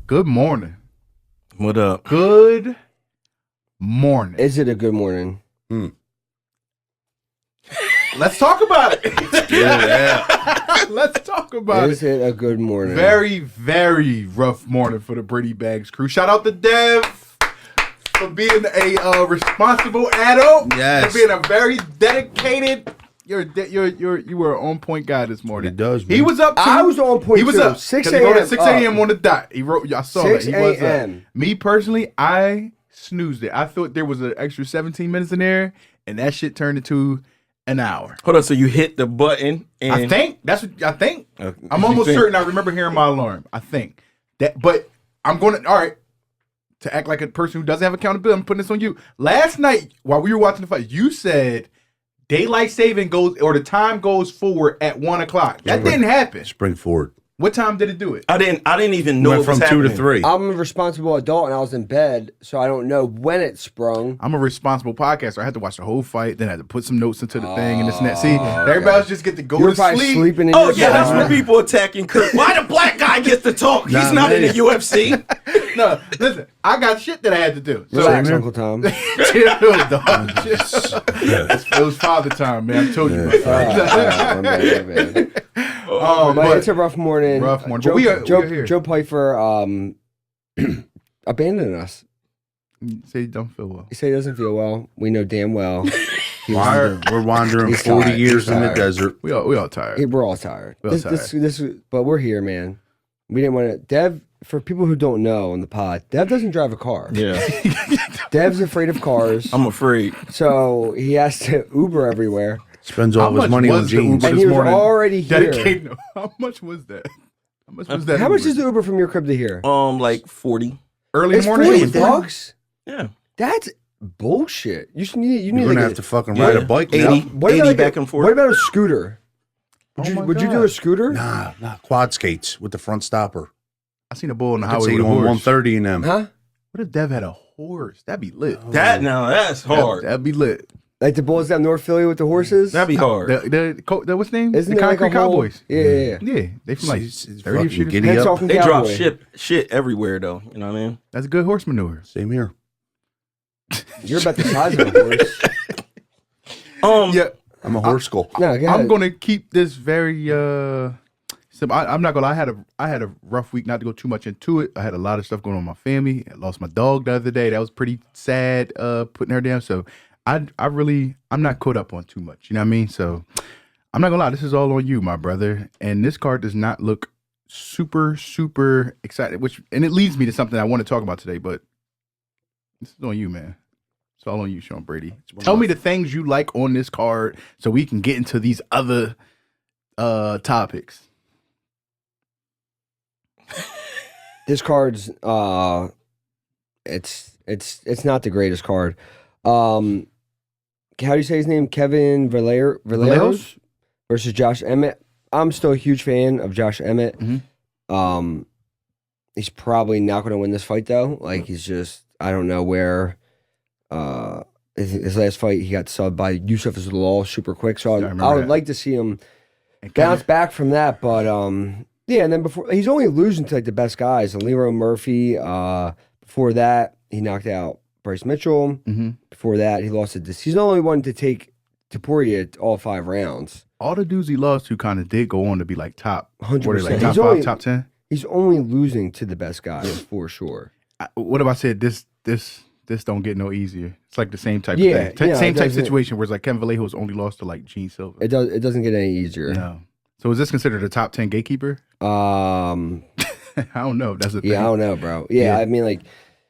Good morning. What up? Good morning. Is it a good morning? Let's talk about it. Yeah. Let's talk about Is it a good morning? Very, very rough morning for the BradyBagz crew. Shout out to Dev for being a responsible adult. Yes. For being a very dedicated. You were an on point guy this morning. He does, man. He was up. I was on point. He was too. up 6 'cause he wrote a.m. at 6 a.m. on the dot. He wrote. I saw 6 that. He was a.m.. up. Me personally, I snoozed it. I thought there was an extra 17 minutes in there, and that shit turned into an hour. Hold on. So you hit the button and I think that's what I think. Okay. I'm almost certain I remember hearing my alarm. I think that, but I'm going to. All right. To act like a person who doesn't have accountability, I'm putting this on you. Last night, while we were watching the fight, you said daylight saving goes, or the time goes forward at 1 o'clock. That didn't happen. Spring forward. What time did it do it? I didn't even know Went it was from 2 to happening. 3. I'm a responsible adult and I was in bed, so I don't know when it sprung. I'm a responsible podcaster. I had to watch the whole fight, then I had to put some notes into the thing and this and that. See, everybody else just get to go You're to probably sleep. sleeping in Oh your yeah, that's bed. when people attacking Kurt. Why the black guy gets to talk? He's not in the UFC. No, listen, I got shit that I had to do. So, Relax, Uncle Tom. chill, dog. It was father time, man. I told you. My bad. But But it's a rough morning. Rough morning. Joe, But we are here. Joe Pfeiffer abandoned us. Say you don't feel well. He said he doesn't feel well. We know damn well. We're wandering He's 40 tired. years He's in the tired. desert. We all tired. We're all tired. We're all tired. But we're here, man. We didn't want to. Dev, for people who don't know on the pod, Dev doesn't drive a car. Yeah, Dev's afraid of cars. I'm afraid. So he has to Uber everywhere. Spends all How his much money on was the jeans. Uber And this he was morning? already here. Dedicated. How much was that? How much was that? How much Uber? is the Uber from your crib to here? Like 40. Early It's morning? 40 It was 40? bucks? Yeah, That's bullshit. You need You're to going to get have to fucking ride a bike 80. now. What 80 about like back and forth. What about a scooter? Would, Oh my would you do God. a scooter? Nah, quad skates with the front stopper. I seen a bull on the I'd highway say with a on horse. 130 in them. Huh? What if Dev had a horse? That'd be lit. that's hard. That'd be lit. Like the Bulls down North Philly with the horses? That'd be hard. The what's the name? Isn't the there like Concrete a whole- Cowboys. Yeah. Yeah, they from like It's 30 fucking shooters. giddy Head up. talking They drop cowboy. shit everywhere though. You know what I mean? That's good horse manure. Same here. You're about the size of a horse. Yeah, I'm a horse skull. No, go I'm ahead. gonna keep this very simple. I'm not gonna lie, I had a rough week, not to go too much into it. I had a lot of stuff going on in my family. I lost my dog the other day. That was pretty sad, putting her down. So I'm not caught up on too much. You know what I mean? So I'm not gonna lie, this is all on you, my brother. And this card does not look super, super excited, and it leads me to something I want to talk about today, but this is on you, man. It's all on you, Sean Brady. Tell me the things you like on this card so we can get into these other topics. This card's it's not the greatest card. How do you say his name? Kevin Vallejos versus Josh Emmett. I'm still a huge fan of Josh Emmett. Mhm. He's probably not going to win this fight though. Like he's just, I don't know where. His last fight he got subbed by Yusuf Zalal super quick. So remember I would that. like to see him And bounce back from that. But yeah, and then before he's only losing to like the best guys, Leroy Murphy. Before that, he knocked out Bryce Mitchell. Mhm. Before that, he lost to he's the only one to take Topuria all 5 rounds. all the dudes he lost to kind of did go on to be like top, 100%. what are they, like top He's 5, only- top 10. He's only losing to the best guys for sure. What if I said this don't get no easier? It's like the same type Yeah, of thing. yeah, Same it type doesn't- situation where it's like Kevin Vallejos only lost to like Gene Silva. It doesn't get any easier. No. So is this considered a top 10 gatekeeper? I don't know if that's a thing. Yeah, I don't know, bro. Yeah, Yeah. I mean, like,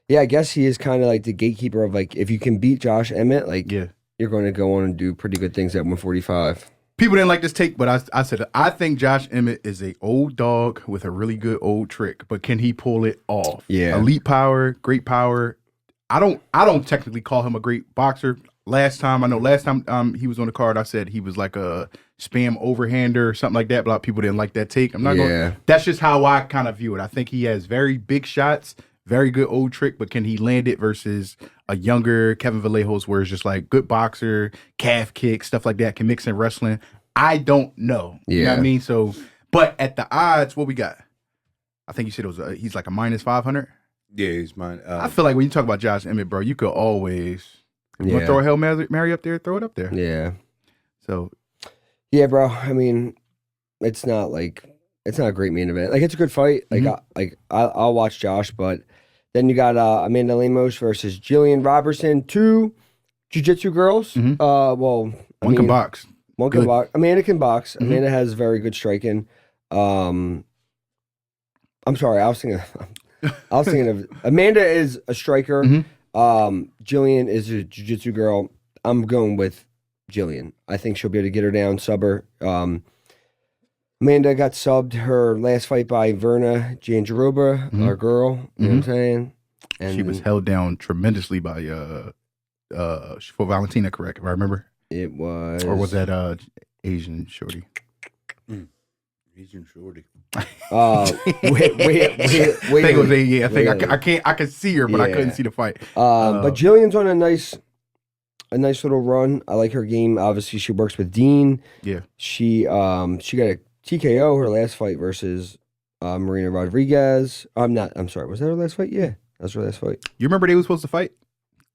yeah, I guess he is kind of like the gatekeeper of like, if you can beat Josh Emmett, like, Yeah. you're going to go on and do pretty good things at 145. People didn't like this take, but I said I think Josh Emmett is a old dog with a really good old trick, but can he pull it off? Yeah. Elite power, great power. I don't technically call him a great boxer. Last time he was on the card, I said he was like a spam overhander or something like that. But a lot of people didn't like that take. I'm not Yeah. going. That's just how I kind of view it. I think he has very big shots, very good old trick, but can he land it versus a younger Kevin Vallejos, where it's just like good boxer, calf kick, stuff like that, can mix in wrestling? I don't know. You know what I Yeah. mean? So, but at the odds, what we got? I think you said it was he's like a minus 500. Yeah, he's mine. I feel like when you talk about Josh Emmett, bro, you could always you want to throw a Hail Mary up there, throw it up there. Yeah. So yeah, bro. I mean, it's not a great main event. Like it's a good fight. Like I'll watch Josh, but then you got Amanda Lemos versus Jillian Robertson, two jiu-jitsu girls. Well, one can box. One can box. Amanda can box. Amanda has very good striking. I'm sorry, I was thinking of Amanda is a striker. Jillian is a jiu-jitsu girl. I'm going with Jillian. I think she'll be able to get her down, sub her. Amanda got subbed her last fight by Verna Jandiroba, our girl. You know what I'm saying? And she was held down tremendously by for Valentina, correct? If I remember. It was, or was that Asian shorty? Asian shorty. Wait. I think I could see her, but I couldn't see the fight. But Jillian's on a nice little run. I like her game. Obviously, she works with Dean. Yeah. She got a TKO her last fight versus Marina Rodriguez. I'm sorry. Was that her last fight? Yeah, that's her last fight. You remember they were supposed to fight?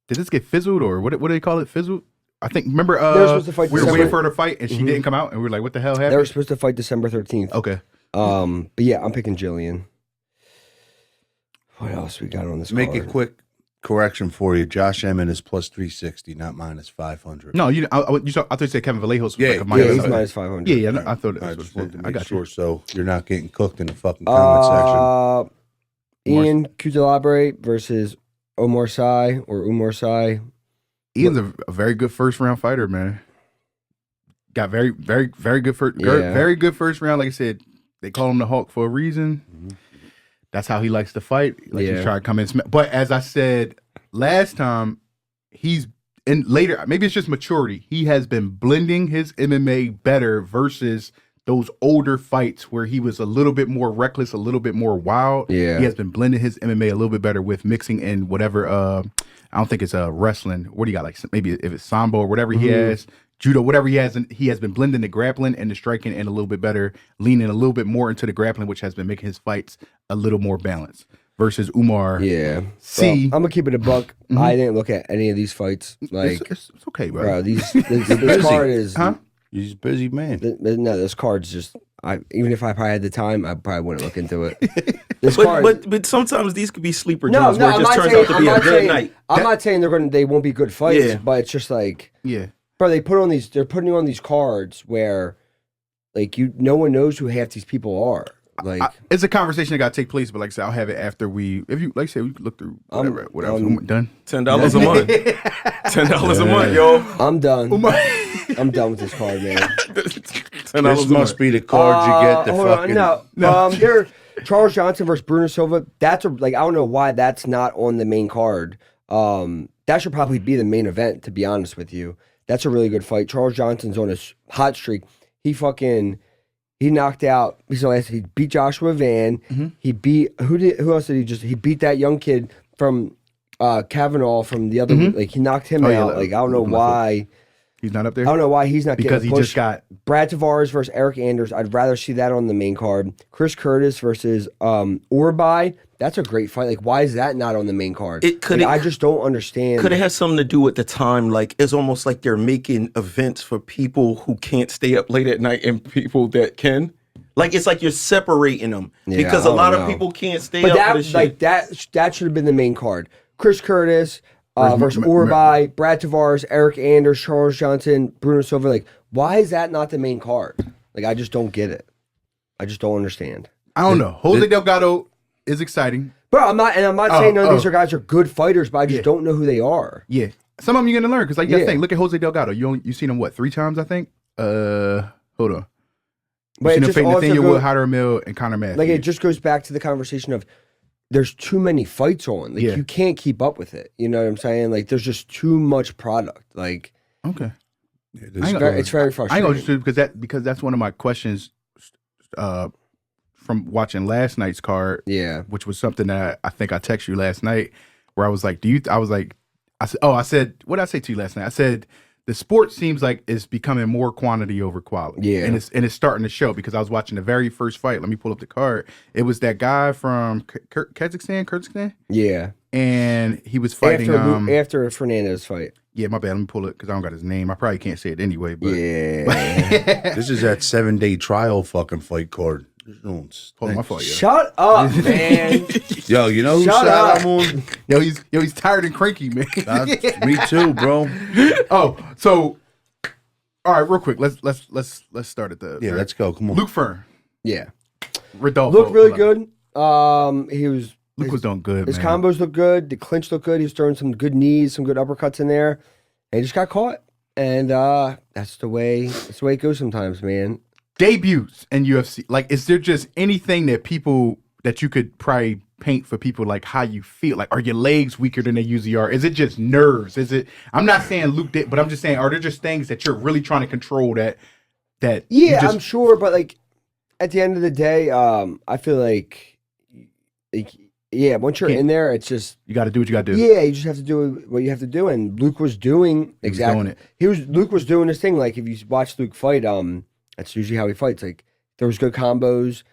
Did this get fizzled or what do they call it? Fizzled? I think, remember, they were supposed to fight we were waiting for her to fight and she didn't come out and we were like, what the hell happened? They were supposed to fight December 13th. Okay. But yeah, I'm picking Jillian. What else we got on this Make card? a quick correction for you. Josh Emmett is plus 360, not minus 500. No, I thought you said Kevin Vallejos was like a Yeah, minus. he's minus 500. Yeah, I thought it I was. just wanted to I make got sure you. so you're not getting cooked in the fucking comment section. Ian Cutelaba versus Omar Sy. Ian's a very good first round fighter, man. Got very good very good first round. Like I said, they call him the Hawk for a reason. That's how he likes to fight. Like he's trying to come in. But as I said last time, he's in later. Maybe it's just maturity. He has been blending his MMA better versus those older fights where he was a little bit more reckless, a little bit more wild. Yeah, he has been blending his MMA a little bit better with mixing in whatever. I don't think it's wrestling. What do you got? Like maybe if it's sambo or whatever he has, judo, whatever he has. And he has been blending the grappling and the striking and a little bit better, leaning a little bit more into the grappling, which has been making his fights a little more balanced. Versus Umar. Yeah. See, well, I'm gonna keep it a buck. I didn't look at any of these fights. Like it's okay, bro. This card is. He's a busy man. No, this card's just. Even if I probably had the time, I probably wouldn't look into it. But sometimes these could be sleeper joints where it just turns out to be a good night. I'm not saying they won't be good fights, but it's just like, bro, they're putting on these cards where, like, no one knows who half these people are. Like, it's a conversation that got to take place, but like I said, I'll have it after we look through whatever. Done. $10 a month. $10 a month, yo. I'm done. I'm done with this card, man. This must be the card you get. The fucking no. Charles Johnson versus Bruno Silva. I don't know why that's not on the main card. That should probably be the main event, to be honest with you. That's a really good fight. Charles Johnson's on a hot streak. He knocked out. He beat Joshua Van. He beat who else did he beat that young kid from Kavanaugh from the other. Like he knocked him out. Like I don't know why. He's not up there? I don't know why he's not because getting pushed. Just got Brad Tavares versus Eric Anders. I'd rather see that on the main card. Chris Curtis versus Orbai. That's a great fight. Like, why is that not on the main card? I just don't understand. Could it have something to do with the time? Like, it's almost like they're making events for people who can't stay up late at night and people that can. Like, it's like you're separating them because a lot of people can't stay up for this shit. That should have been the main card. Chris Curtis versus Orbai, Brad Tavares, Eric Anders, Charles Johnson, Bruno Silva. Like, why is that not the main card? Like, I just don't get it. I just don't understand. I don't know. Jose Delgado is exciting. Bro, I'm not saying none of these guys are good fighters, but I just don't know who they are. Yeah. Some of them you're gonna learn because you gotta think. Look at Jose Delgado. You seen him what 3 times, I think? Hold on. But seen it him just fight also Nathaniel Wood, Hyder Mill, and Conor Matthews. Like, it just goes back to the conversation of there's too many fights on. Like, you can't keep up with it. You know what I'm saying? Like, there's just too much product. Like, okay. It's very frustrating. I ain't gonna because that's one of my questions from watching last night's card. Yeah. Which was something that I think I texted you last night where I was like, I said, what did I say to you last night? I said, the sport seems like it's becoming more quantity over quality. Yeah. And it's starting to show because I was watching the very first fight. Let me pull up the card. It was that guy from Kyrgyzstan? Yeah. And he was fighting after Fernandez fight. Yeah, my bad. Let me pull it because I don't got his name. I probably can't say it anyway. But Yeah. This is that 7-day trial fucking fight card. Hold on, my fault, yo. Shut up, man. Yo, you know who Shut side up. I'm on? Yo, he's tired and cranky, man. Me too, bro. Oh, so all right, real quick. Let's start at the Yeah, let's go. Come on. Luke Fern, Yeah. Rodolfo. Looked really good. Luke was doing good. His man. combos looked good. The clinch looked good. He was throwing some good knees, some good uppercuts in there. And he just got caught. And that's the way it goes sometimes, man. Debuts in UFC. Like, is there just anything that you could probably paint for people, like how you feel? Like, are your legs weaker than they usually are? Is it just nerves? I'm not saying Luke did, but I'm just saying, are there just things that you're really trying to control that Yeah, I'm sure, but like at the end of the day, I feel like yeah, once you're in there, it's just you got to do what you got to do. Yeah, you just have to do what you have to do, and Luke was doing exactly. Luke was doing this thing. Like if you watch Luke fight, that's usually how he fights. Like there was good combos.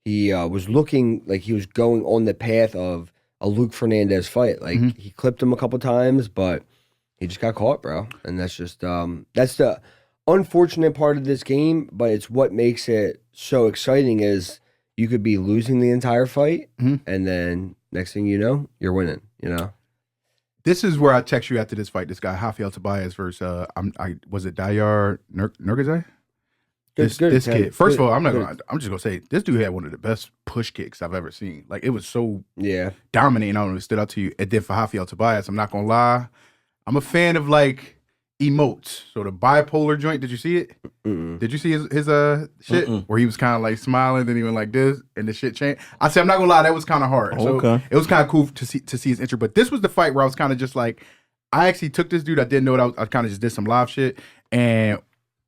He was looking like he was going on the path of a Luke Fernandez fight. Like he clipped him a couple times, but he just got caught, bro. And that's just that's the unfortunate part of this game. But it's what makes it so exciting is you could be losing the entire fight, and then next thing you know, you're winning. You know. This is where I text you after this fight. This guy Rafael Tobias versus was it Dayar Nurgazai? This kid. First of all, I'm just gonna say this dude had one of the best push kicks I've ever seen. Like it was so dominating. I don't know if it stood out to you. It did for Rafael Tobias. I'm not gonna lie. I'm a fan of like emotes. So the bipolar joint. Did you see it? Did you see his shit where he was kind of like smiling, then he went like this, and the shit changed? I said I'm not gonna lie, that was kind of hard. So it was kind of cool to see his intro. But this was the fight where I was kind of just like, I actually took this dude. I didn't know it. I kind of just did some live shit, and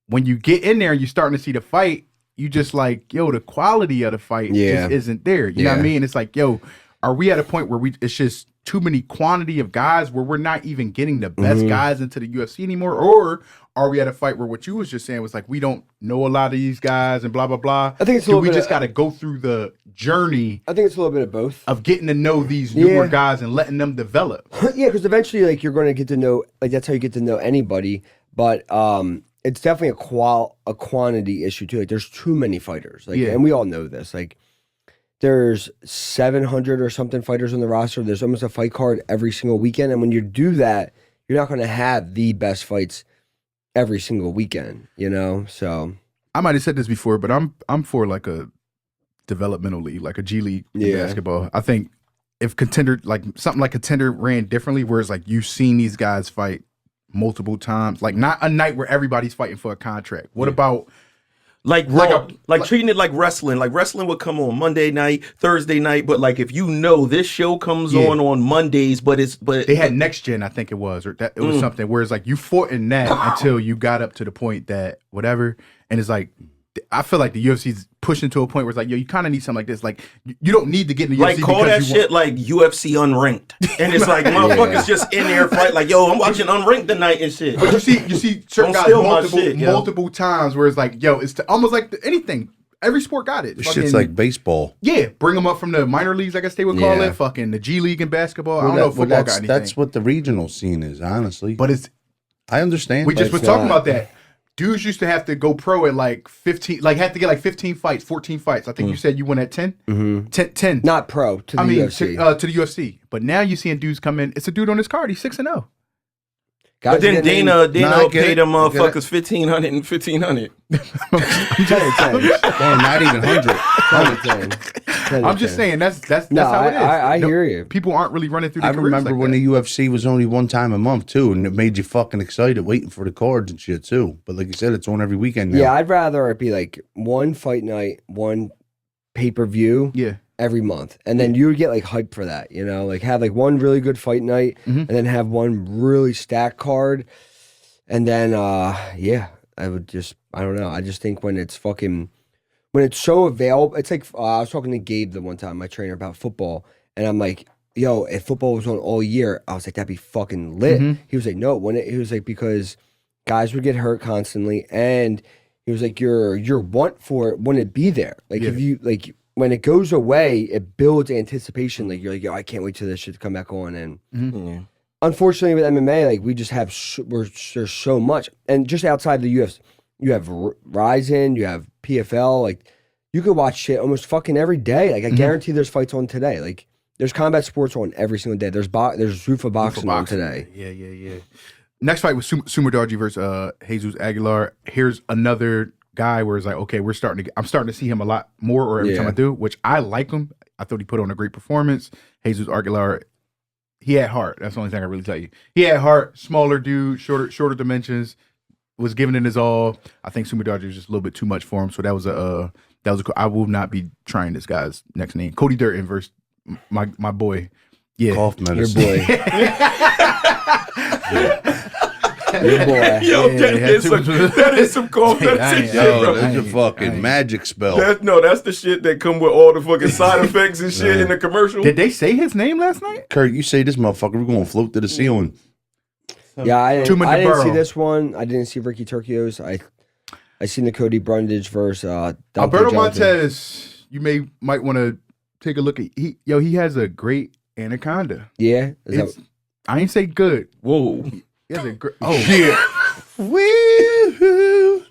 when you get in there and you're starting to see the fight, you just like, yo, the quality of the fight just isn't there. You know what I mean? It's like, yo, are we at a point where it's just too many quantity of guys where we're not even getting the best guys into the UFC anymore? Or are we at a fight where what you was just saying was like, we don't know a lot of these guys and blah, blah, blah? I think it's we just got to go through the journey. I think it's a little bit of both. Of getting to know these newer guys and letting them develop. Yeah, because eventually like you're going to get to know, like that's how you get to know anybody. But it's definitely a quantity issue too. Like there's too many fighters. Like and we all know this. Like there's 700 or something fighters on the roster. There's almost a fight card every single weekend. And when you do that, you're not going to have the best fights every single weekend, you know? So I might have said this before, but I'm for like a developmental league, like a G League in basketball. I think if Contender, like something like Contender ran differently, where it's like you've seen these guys fight multiple times, like not a night where everybody's fighting for a contract. What about like treating it like wrestling? Like wrestling would come on Monday night, Thursday night, but like if you know this show comes on Mondays, but they had Next Gen, I think it was, or that it was something where it's like you fought in that until you got up to the point that whatever, and it's like I feel like the UFC's pushing to a point where it's like, yo, you kind of need something like this. Like, you don't need to get in the UFC. Like, call that shit like UFC Unranked. And it's like, motherfuckers just in there fight like, yo, I'm watching Unranked tonight and shit. But you see certain guys multiple times where it's like, yo, it's almost like anything. Every sport got it. This shit's like baseball. Yeah, bring them up from the minor leagues, I guess they would call it. Fucking the G League in basketball. I don't know if football got anything. That's what the regional scene is, honestly. But I understand. We just were talking about that. Dudes used to have to go pro at like 15, like have to get like 15 fights, 14 fights. I think you said you went at 10? Mm-hmm. 10. Not pro, to the UFC. To the UFC. But now you're seeing dudes come in. It's a dude on his card. He's 6-0. But then Dana paid them motherfuckers $1,500 and $1,500. Not even 100. I'm just saying that's how it is. I hear you. People aren't really running through the I remember when the UFC was only one time a month too, and it made you fucking excited waiting for the cards and shit too. But like you said, it's on every weekend now. Yeah, I'd rather it be like one fight night, one pay-per-view. Yeah. Every month, and then you would get like hype for that, you know, like have like one really good fight night, and then have one really stacked card, and then I don't know. I just think when it's so available, it's like I was talking to Gabe the one time, my trainer, about football, and I'm like, yo, if football was on all year, I was like, that'd be fucking lit. He was like, no, he was like, because guys would get hurt constantly, and he was like, your want for it wouldn't be there. Like if you like when it goes away, it builds anticipation. Like you're like, yo, I can't wait till this shit to come back on. And unfortunately, with MMA, like we just have there's so much, and just outside the UFC, you have Ryzen, you have PFL. Like you could watch shit almost fucking every day. Like I guarantee there's fights on today. Like there's combat sports on every single day. There's Zuffa boxing on today. Yeah. Next fight was Sumer Darji versus Jesus Aguilar. Here's another guy where it's like, okay, I'm starting to see him a lot more, or every time I do, which I like him. I thought he put on a great performance. Jesus Aguilar, he had heart. That's the only thing I really tell you. He had heart, smaller dude, shorter dimensions, was giving it his all. I think Sumer Darji was just a little bit too much for him. So that was I will not be trying this guy's next name. Cody Durden versus my boy. Yeah. Cough medicine. Your boy. Your boy. Yo, that is some cold medicine shit, Yo, bro. that's a fucking magic spell. That's the shit that come with all the fucking side effects and shit in the commercial. Did they say his name last night? Kurt, you say this motherfucker, we're going to float to the ceiling. Yeah, I didn't Burrow. see this one. I didn't see Ricky Turcios. I seen the Cody Brundage versus Dante Alberto Johnson. Montez, you might want to take a look at. He has a great anaconda. Yeah, I ain't say good. Whoa. He has a great. Yeah. Woo-hoo.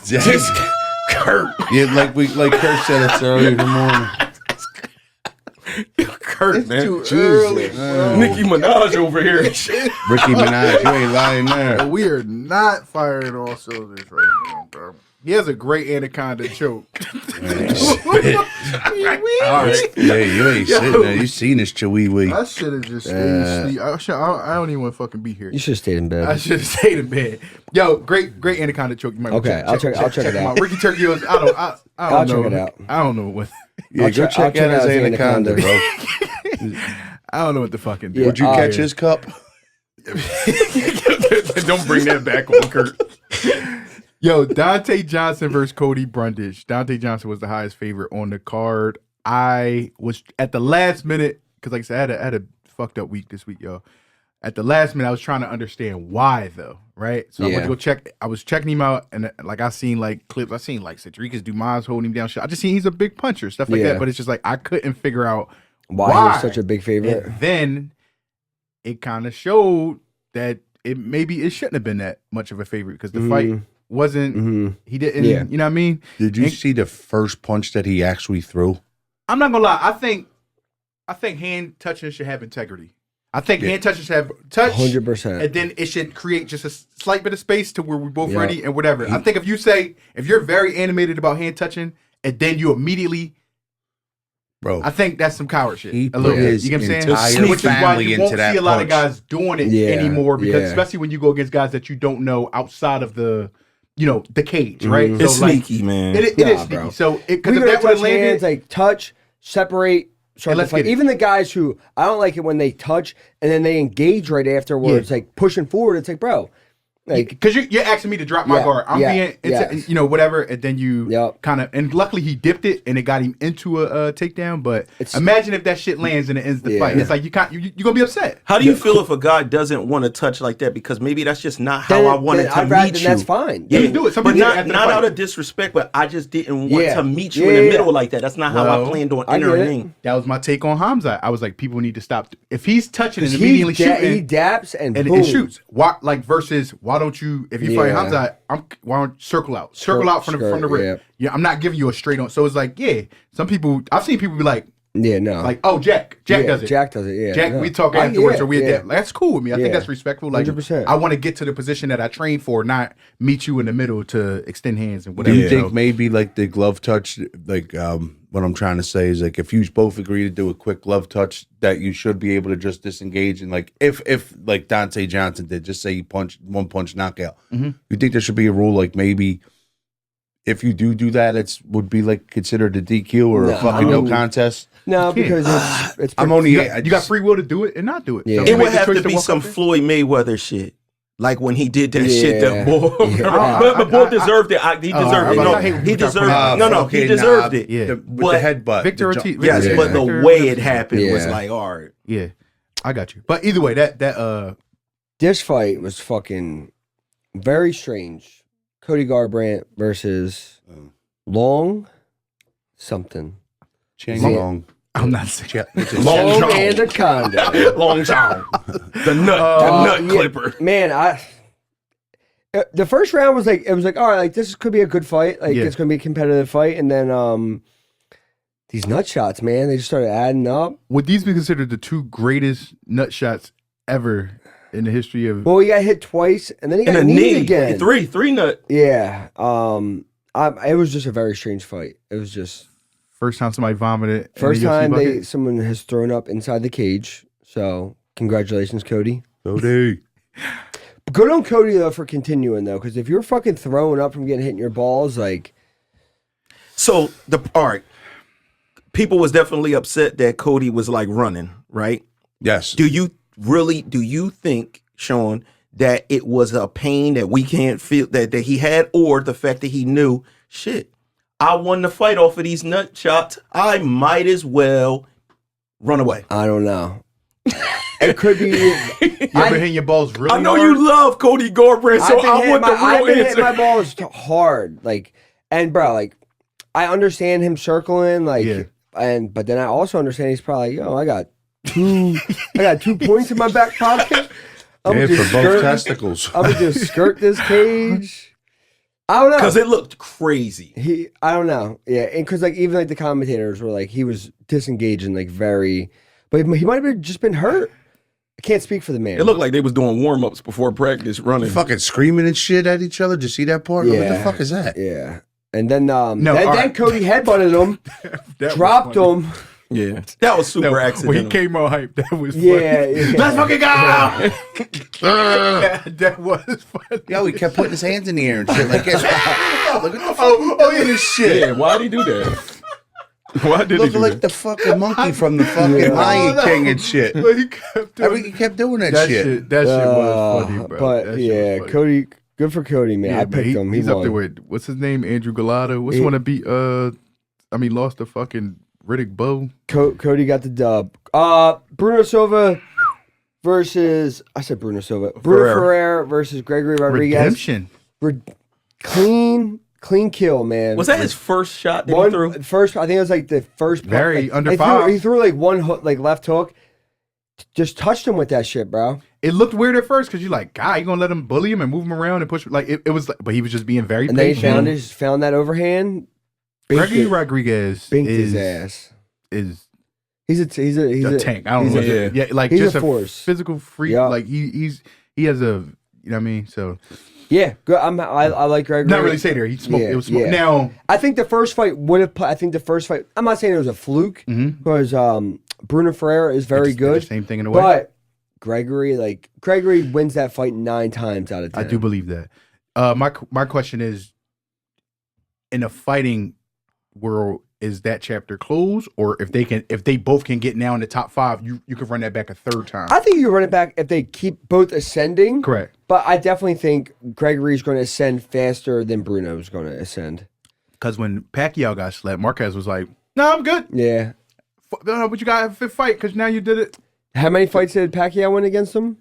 Just Kurt. Yeah, like Kurt said, it's early in the morning. Kurt, man. Too early. Nicki Minaj over here and shit. Ricky Minaj, you ain't lying there. We are not firing all cylinders right now, bro. He has a great anaconda choke. All right. Yeah, you ain't sitting there. You seen this chihuahua. I should have just stayed asleep. I don't even want to fucking be here. You should have stayed in bed. I should have stayed in bed. Yo, great anaconda choke. You might Okay, I'll check it out. Ricky Turcios, I don't I'll know. check it out. I don't know what. Yeah, go check out his anaconda, bro. I don't know what the fucking. Yeah, Would you catch his cup? Don't bring that back on Kurt. Yo, Dante Johnson versus Cody Brundage. Dante Johnson was the highest favorite on the card. I was at the last minute, because like I said, I had a fucked up week this week, yo. At the last minute, I was trying to understand why, though, right? So I went to go check. I was checking him out, and like I seen like clips. I seen like Cedricus Dumas holding him down. Shit. I just seen he's a big puncher, stuff like that. But it's just like I couldn't figure out why he was such a big favorite. And then it kind of showed that maybe it shouldn't have been that much of a favorite because the fight wasn't. He didn't. Yeah. You know what I mean? Did you see the first punch that he actually threw? I'm not gonna lie. I think hand touching should have integrity. I think hand touching should have touch, 100%, and then it should create just a slight bit of space to where we're both ready and whatever. I think if you're very animated about hand touching, and then you immediately, bro, I think that's some coward shit. He A little put bit. his You get what I'm entire saying? Which is why family you into won't that see a lot of punch. guys doing it anymore because especially when you go against guys that you don't know outside of the. The cage, right? It's so, like, sneaky, man. It is sneaky. Bro. So, because we if that would have landed, hands, like touch, separate, start the fight. Even the guys who I don't like it when they touch and then they engage right afterwards, like pushing forward. It's like, bro, like because you're asking me to drop my guard. I'm being, whatever, and then you kind of, and luckily he dipped it and it got him into a takedown. But imagine if that shit lands and it ends the fight. It's like you're gonna be upset. How do you feel if a guy doesn't want to touch like that? Because maybe that's just not how I wanted to meet you. That's fine. Yeah, do it. But not out of disrespect, but I just didn't want to meet you in the middle like that. That's not how I planned on entering. That was my take on Hamza. I was like, people need to stop. If he's touching and immediately shooting, he daps and shoots. Why don't you? If you fight Hamza, why don't you circle out from the rib? Yeah, I'm not giving you a straight on. So it's like, some people. I've seen people be like, like, oh, Jack does it. Jack does it. Yeah, Jack, we talk afterwards, or we adapt. Like, that's cool with me. I think that's respectful. Like, 100%. I want to get to the position that I train for, not meet you in the middle to extend hands and whatever. Do you think maybe like the glove touch, like what I'm trying to say is like if you both agree to do a quick glove touch, that you should be able to just disengage and like if like Dante Johnson did, just say he punched one punch knockout. You think there should be a rule like maybe if you do that, would be like considered a DQ or a fucking no contest? No, because it's I'm only you got free will to do it and not do it. Yeah. So It would have to be some Floyd Mayweather shit. Like when he did that shit, that boy, but boy deserved it. He deserved it. He deserved. He deserved it. Yeah, with the headbutt. Victor Ortiz. Yes, but the way it happened was like, all right. Yeah, I got you. But either way, that this fight was fucking Very strange. Cody Garbrandt versus Long something. Chang Long. I'm not saying. Long John. Anaconda. Long John. The nut clipper. Man, the first round was like, it was like, all right, like this could be a good fight. Like it's gonna be a competitive fight, and then these nut shots, man, they just started adding up. Would these be considered the two greatest nut shots ever in the history of? Well, he got hit twice, and then he got And a kneed knee again. Three nut. Yeah. It was just a very strange fight. It was just First time somebody vomited. in first the UFC time bucket? someone has thrown up inside the cage. So congratulations, Cody. Cody. Good on Cody though for continuing though, because if you're fucking throwing up from getting hit in your balls, like So all right. People was definitely upset that Cody was like running, right? Yes. Do you think, Sean, that it was a pain that we can't feel that he had, or the fact that he knew, shit, I won the fight off of these nut shots, I might as well run away. I don't know. It could be. You ever hitting your balls really I know hard? you love Cody Garbrandt, so I want the I've real been answer. hitting my balls hard, like, and bro, like, I understand him circling, like, but then I also understand he's probably, yo, I got 2 points in my back pocket. Yeah, for both testicles. I'm gonna just skirt this cage. I don't know, Because it looked crazy. I don't know, yeah, and because like even like the commentators were like he was disengaging, like very, but he might have just been hurt. I can't speak for the man. It looked like they was doing warm-ups before practice running. Fucking screaming and shit at each other. Did you see that part? What the fuck is that? Yeah. And then then right. Cody headbutted him, That dropped was funny. him. Yeah. That was super No, accidental. when he came out hype, that was Yeah, funny. yeah. Let's fucking go! that was funny. Yo, he kept putting his hands in the air and shit like this. Look at the Oh, this shit. Yeah, why'd he do that? Why did he Looking do like that? the fucking monkey from the fucking Lion King and shit. But he kept doing He kept doing that that shit. shit. That shit was funny, bro. But That shit yeah, was funny. Cody, good for Cody, man. I picked him. He He's up won. there with what's his name, Andrew Galata. What's the one that beat? Lost to fucking Riddick Bowe. Cody got the dub. Bruno Silva versus Bruno Ferrer versus Gregory Rodriguez. Redemption. Clean kill, man. Was that his first shot that he threw? First, I think it was like the first. Very like, under he five. He threw like one hook, like left hook. Just touched him with that shit, bro. It looked weird at first because you're like, God, you gonna let him bully him and move him around and push? Like it was, like, but he was just being very And then he patient. found that overhand. Gregory Rodriguez Binked is his ass. He's He's a a tank. I don't know. Yeah, like he's just a force. physical freak. Yeah. Like he has a, you know what I mean? So Yeah, good. I like Gregory. not really say there. He smoked. Yeah, It was smoked. yeah. Now I think the first fight would have. I think the first fight. I'm not saying it was a fluke because Bruno Ferreira is very they're good. the same thing in a way. But Gregory wins that fight 9 times out of 10. I do believe that. My question is, in a fighting world, is that chapter closed, or if they both can get now in the top 5, you can run that back a third time? I think you run it back if they keep both ascending. Correct. But I definitely think Gregory's going to ascend faster than Bruno's going to ascend. Because when Pacquiao got slapped, Marquez was like, "No, I'm good. Yeah. But you got a fifth fight because now you did it." How many fights did Pacquiao win against him?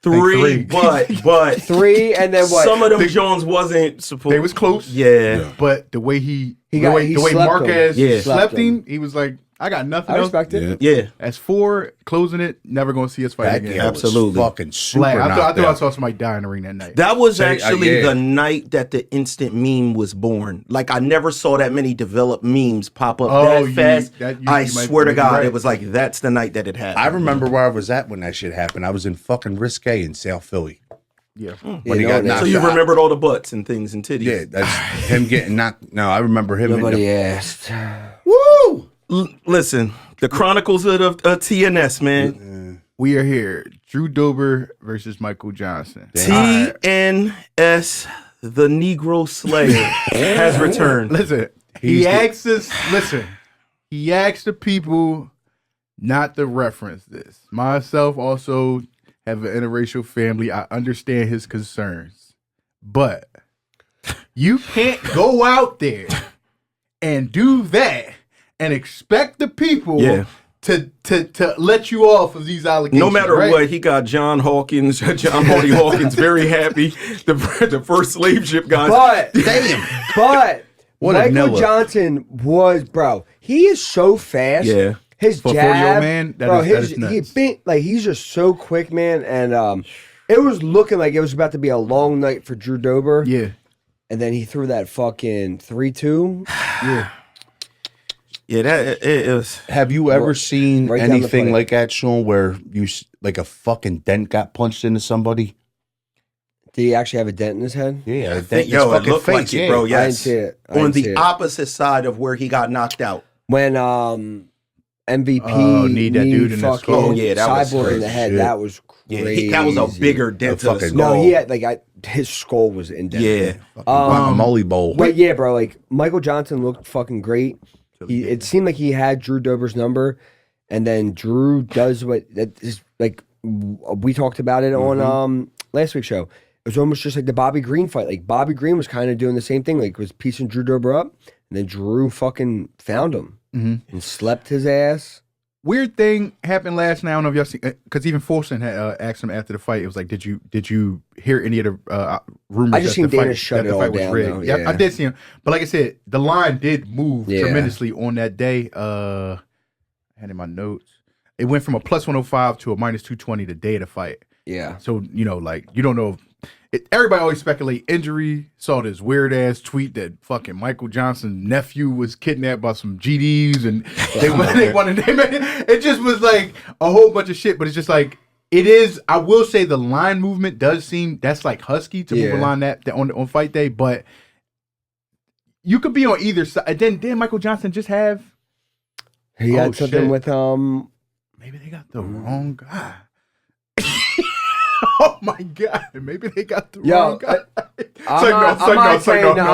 3, but 3, and then what? some of them Jones wasn't supposed. They was close. Yeah. But the way the way slept him. Marquez Yeah. slept Slept him. him, he was like, "I got nothing I else." respect it. Yeah. As 4, closing it, never gonna see us fight Pacquiao again. was Absolutely. fucking super Like, I knocked thought I out. saw somebody die in the ring that night. That was Say, actually yeah. the night that the instant meme was born. Like, I never saw that many developed memes pop up Oh, that fast. you I might swear to be God, right. it was like, that's the night that it happened. I remember where I was at when that shit happened. I was in fucking Risque in South Philly. Yeah. When he got knocked So you out. remembered all the butts and things and titties. Yeah, that's him getting knocked. No, I remember him. Nobody asked. Woo! Listen, the Chronicles of TNS, man. We are here. Drew Dober versus Michael Johnson. TNS, the Negro Slayer, has returned. Listen, he asked the people not to reference this. Myself also have an interracial family. I understand his concerns. But you can't go out there and do that and expect the people to let you off of these allegations. No matter right? what, he got John Hardy Hawkins, very happy. The first slave ship guys. But Damn. but What a Michael Noah. Johnson was, bro. He is so fast. Yeah. His For a jab, 40-year-old man, that is nuts. he's just so quick, man. And it was looking like it was about to be a long night for Drew Dober. Yeah. And then he threw that fucking 3-2. Yeah. Yeah, that it was. Have you ever seen right down the anything plate. like that, Sean, where like a fucking dent got punched into somebody? Did he actually have a dent in his head? Yeah, a dent in his Yo, it fucking looked like face, it, yeah. bro. I didn't Yes, see it. on the opposite side of where he got knocked out. When MVP need that dude in the fucking skull. Oh, yeah, that was cyborg in the crazy head. shit. That was Yeah, crazy. that was a bigger dent to the fucking- skull. No, he had his skull was indented. Yeah, Guacamole bowl. But yeah, bro, like Michael Johnson looked fucking great. It seemed like he had Drew Dober's number, and then Drew does what that is like. We talked about it on last week's show. It was almost just like the Bobby Green fight. Like Bobby Green was kind of doing the same thing, like was piecing Drew Dober up, and then Drew fucking found him and slept his ass. Weird thing happened last night. I don't know if y'all see, because even Fulton had asked him after the fight. It was like, did you hear any of the rumors? I just that seen the fight, Dana shut that it the all fight was down, rigged? though, Yeah, yeah. I did see him, but like I said, the line did move Yeah. tremendously on that day. I had in my notes, it went from a plus 105 to a minus 220 the day of the fight. Yeah. So like you don't know. Everybody always speculate injury. Saw this weird ass tweet that fucking Michael Johnson's nephew was kidnapped by some GDs and they wanted it just was like a whole bunch of shit. But it's just like it is. I will say the line movement does seem that's like husky to move a line that on fight day. But you could be on either side. And then Michael Johnson just have He had something shit. with maybe they got the wrong guy. Oh my god! Maybe they got the wrong guy. I'm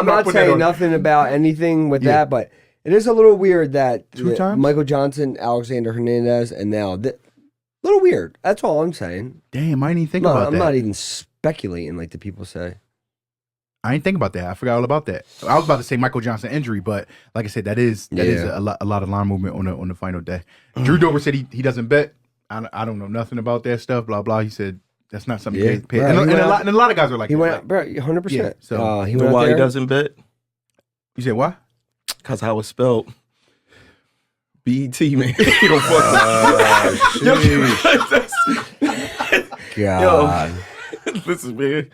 not saying nothing about anything with that, but it is a little weird that times? Michael Johnson, Alexander Hernandez, and now a little weird. That's all I'm saying. Damn, I didn't even think No, about I'm that. not even speculating like the people say. I didn't think about that. I forgot all about that. I was about to say Michael Johnson injury, but like I said, that is a lot of line movement on the final day. Drew Dober said he doesn't bet. I don't know nothing about that stuff. Blah blah. He said that's not something Yeah, you pay. bro, And he a went lot of guys are like He that, went like- out, bro, 100%. Yeah, so he you know went out why he there. doesn't bet? You said why? Because how it's spelled. BET, man. You don't fuck. God. Listen, man.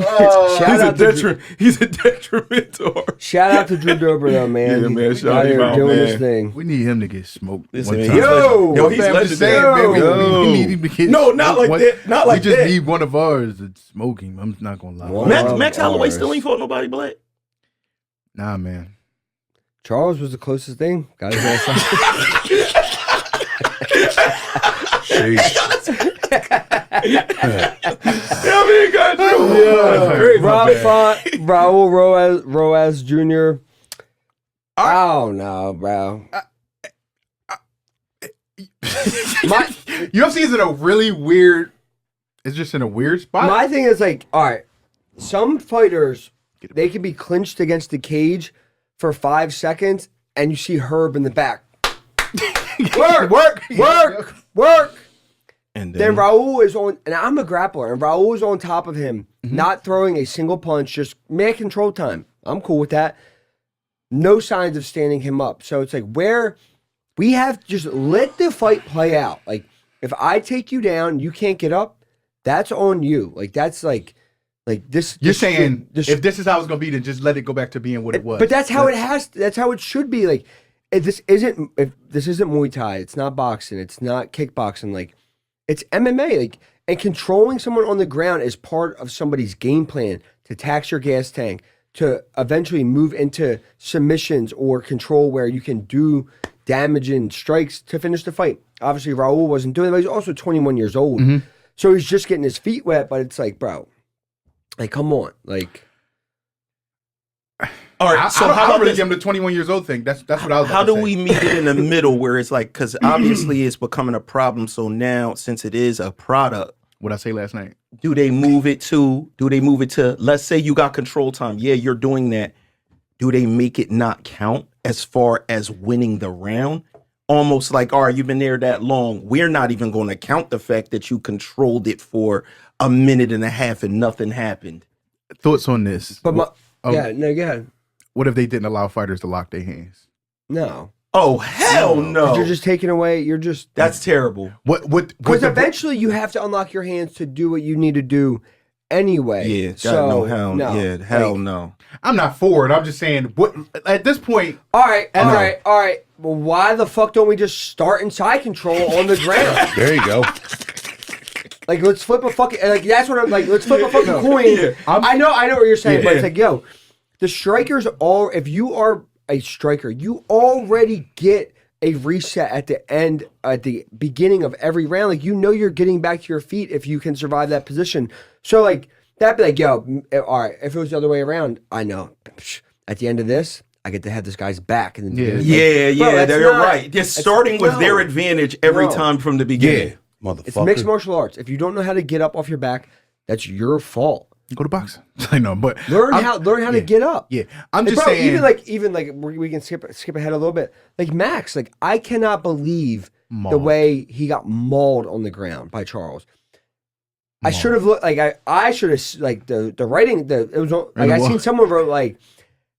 Shout out to Drew, He's a detriment to our. shout out to Drew Dober though, man. Yeah, man, He's shout out him here out, doing man. his thing. We need him to get smoked. Listen, one man, time. he's Yo, yo, he's Man, I'm just legendary. saying, man, Yo. we need him to get No, not like one- that. Not like we just that. need one of ours to smoke him. I'm not gonna lie. One- Max Holloway ours. still ain't fought nobody black. Nah, man. Charles was the closest thing. Got his ass out. Rob fought Raul Roaz Jr. I don't know, bro. UFC is in a really weird. It's just in a weird spot. My thing is like, all right, some fighters they can be clinched against the cage for 5 seconds, and you see Herb in the back. Work. And Then Raul is on, and I'm a grappler, and Raul is on top of him, not throwing a single punch, just man control time. I'm cool with that. No signs of standing him up. So it's like where we have to just let the fight play out. Like if I take you down, you can't get up. That's on you. Like that's like this. You're this saying this, if this is how it's gonna be, then just let it go back to being what it was. but that's how it has. That's how it should be. Like if this isn't Muay Thai. It's not boxing. It's not kickboxing. Like it's MMA. Like and controlling someone on the ground is part of somebody's game plan to tax your gas tank, to eventually move into submissions or control where you can do damaging strikes to finish the fight. Obviously, Raul wasn't doing it, but he's also 21 years old. So he's just getting his feet wet, but it's like, bro, like, come on. Like, all right, so I how don't about really this? give him the 21 years old thing. That's what I was. How about to do say. we meet it in the middle where it's like, because obviously it's becoming a problem. So now, since it is a product, What I say last night? do they move it to, let's say you got control time. Yeah, you're doing that. Do they make it not count as far as winning the round? almost like, all right, you've been there that long. We're not even going to count the fact that you controlled it for a minute and a half and nothing happened. Thoughts on this? But go ahead. What if they didn't allow fighters to lock their hands? No. Oh, hell no. You're just taking away. That's terrible. Because eventually you have to unlock your hands to do what you need to do anyway. Yeah. So, hell no. I'm not for it. I'm just saying, what at this point. All right. Well, why the fuck don't we just start in side control on the ground? There you go. Like, let's flip a fucking. Like, that's what I'm like. Let's flip a fucking coin. Yeah. I know what you're saying, but it's like, yo, the strikers all. If you are a striker, you already get a reset at the beginning of every round. Like, you're getting back to your feet if you can survive that position. So like that'd be like, yo, all right. If it was the other way around, I know. At the end of this, I get to have this guy's back. And then they're right. They're starting with their advantage every time from the beginning. Yeah, motherfucker. It's mixed martial arts. If you don't know how to get up off your back, that's your fault. Go to boxing. I know, but learn how to get up. Yeah, I'm just saying. Even like we can skip ahead a little bit. Like Max, like I cannot believe the way he got mauled on the ground by Charles. I should have looked like I should have like the writing. It was like I seen someone wrote like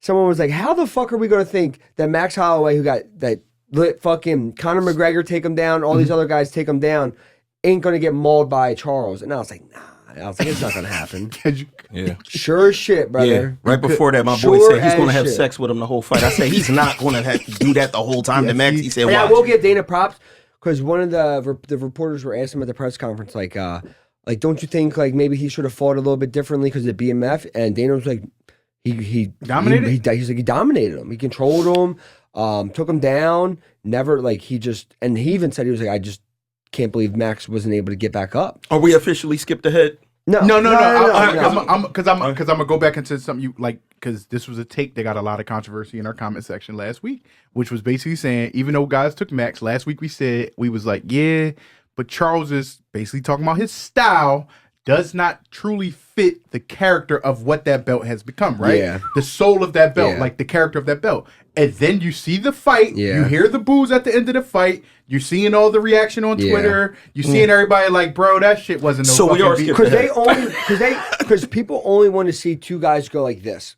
someone was like, how the fuck are we going to think that Max Holloway, who got that lit fucking Conor McGregor take him down, all these other guys take him down, ain't going to get mauled by Charles? And I was like, nah. I was like, it's not going to happen. Yeah. Sure as shit, brother. Yeah. Right before that, my boy said he's going to have sex with him the whole fight. I said he's not going to have to do that the whole time. To Max, he said, "Watch." I will give Dana props because one of the reporters were asking him at the press conference, like, don't you think like maybe he should have fought a little bit differently because of BMF? And Dana was like, he dominated. He's like he dominated him. He controlled him, took him down. Never like he even said he was like, I just can't believe Max wasn't able to get back up. Are we officially skipped ahead? No. Because I'm gonna go back into something you like, because this was a take that got a lot of controversy in our comment section last week, which was basically saying even though guys took Max last week, we was like, yeah, but Charles is basically talking about his style does not truly fit the character of what that belt has become, right? Yeah. The soul of that belt, like the character of that belt. And then you see the fight, you hear the boos at the end of the fight, you're seeing all the reaction on Twitter, you're seeing everybody like, bro, that shit wasn't no so we are because people only want to see two guys go like this.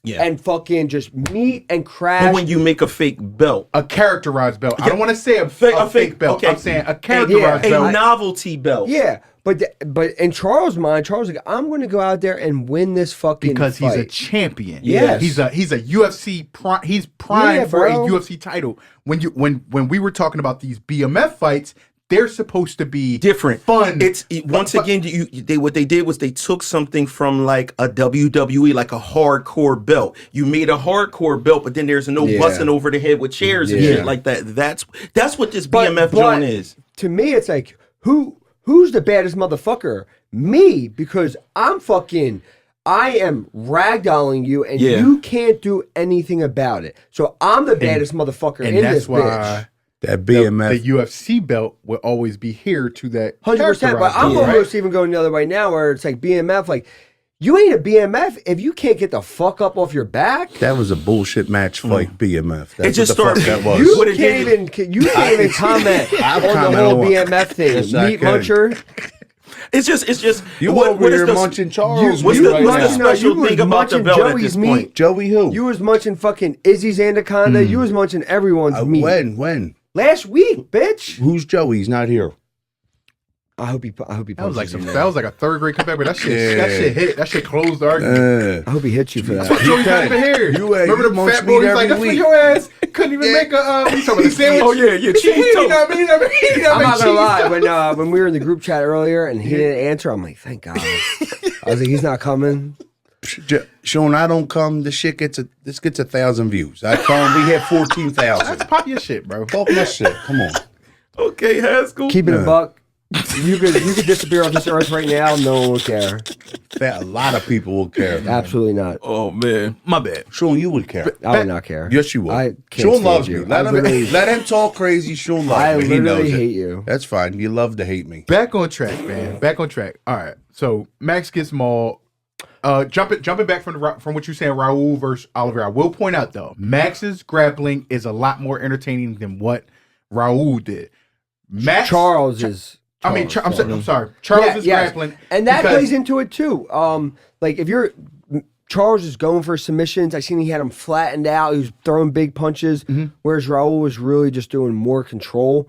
Yeah. And fucking just meet and crash. But when you make a fake belt. A characterized belt. I don't want to say a fake belt. Okay. I'm saying a characterized belt. A novelty belt. Yeah. But in Charles' mind, Charles was like, I'm going to go out there and win this fucking because fight. He's a champion. Yes. He's a UFC he's primed for a UFC title. When we were talking about these BMF fights, they're supposed to be different, fun. What they did was they took something from like a WWE, like a hardcore belt. You made a hardcore belt, but then there's no busting over the head with chairs and shit like that. That's what this BMF joint is. To me, it's like who's the baddest motherfucker? Me, because I am ragdolling you, and you can't do anything about it. So I'm the baddest motherfucker in this bitch. That BMF, the UFC belt will always be here to that 100%. But I'm almost even going the other way now, where it's like BMF, like you ain't a BMF if you can't get the fuck up off your back. That was a bullshit match fight. BMF. That's it just started. That was. You can't even comment on the whole BMF thing. Meat muncher. It's just you over here munching Charles. What's the special thing about the belt at this point? Joey who? You was munching fucking Izzy's anaconda. You was munching everyone's meat. When? Last week, bitch. Who's Joey? He's not here. I hope he. That was like a third grade comeback, but that shit hit. That shit closed the argument. I hope he hit you for that. That's what Joey's not even here. Remember the fat boy? He's like, that's when your ass couldn't even make a. We talking about the sandwich. Oh yeah, cheese toast. I'm not gonna lie. When we were in the group chat earlier and he didn't answer, I'm like, thank God. I was like, he's not coming. Sean, I don't come. This gets 1,000 views. I come. We have 14,000. Let's pop your shit, bro. Pop my shit. Come on. Okay, Haskell. Keep it a buck. You could disappear off this earth right now. No one would care. A lot of people will care. Absolutely not. Oh man, my bad. Sean, you would care. I would not care. Yes, you would. I can't Sean loves you. me. Let him talk crazy. Sean loves me. He knows it. Hate you. That's fine. You love to hate me. Back on track, man. Back on track. All right. So Max gets mauled. Jumping back from what you're saying, Raul versus Oliveira. I will point out though, Max's grappling is a lot more entertaining than what Raul did. Charles is. I'm sorry. Charles is grappling, and that plays into it too. Like if you're Charles is going for submissions. I seen he had him flattened out. He was throwing big punches, whereas Raul was really just doing more control.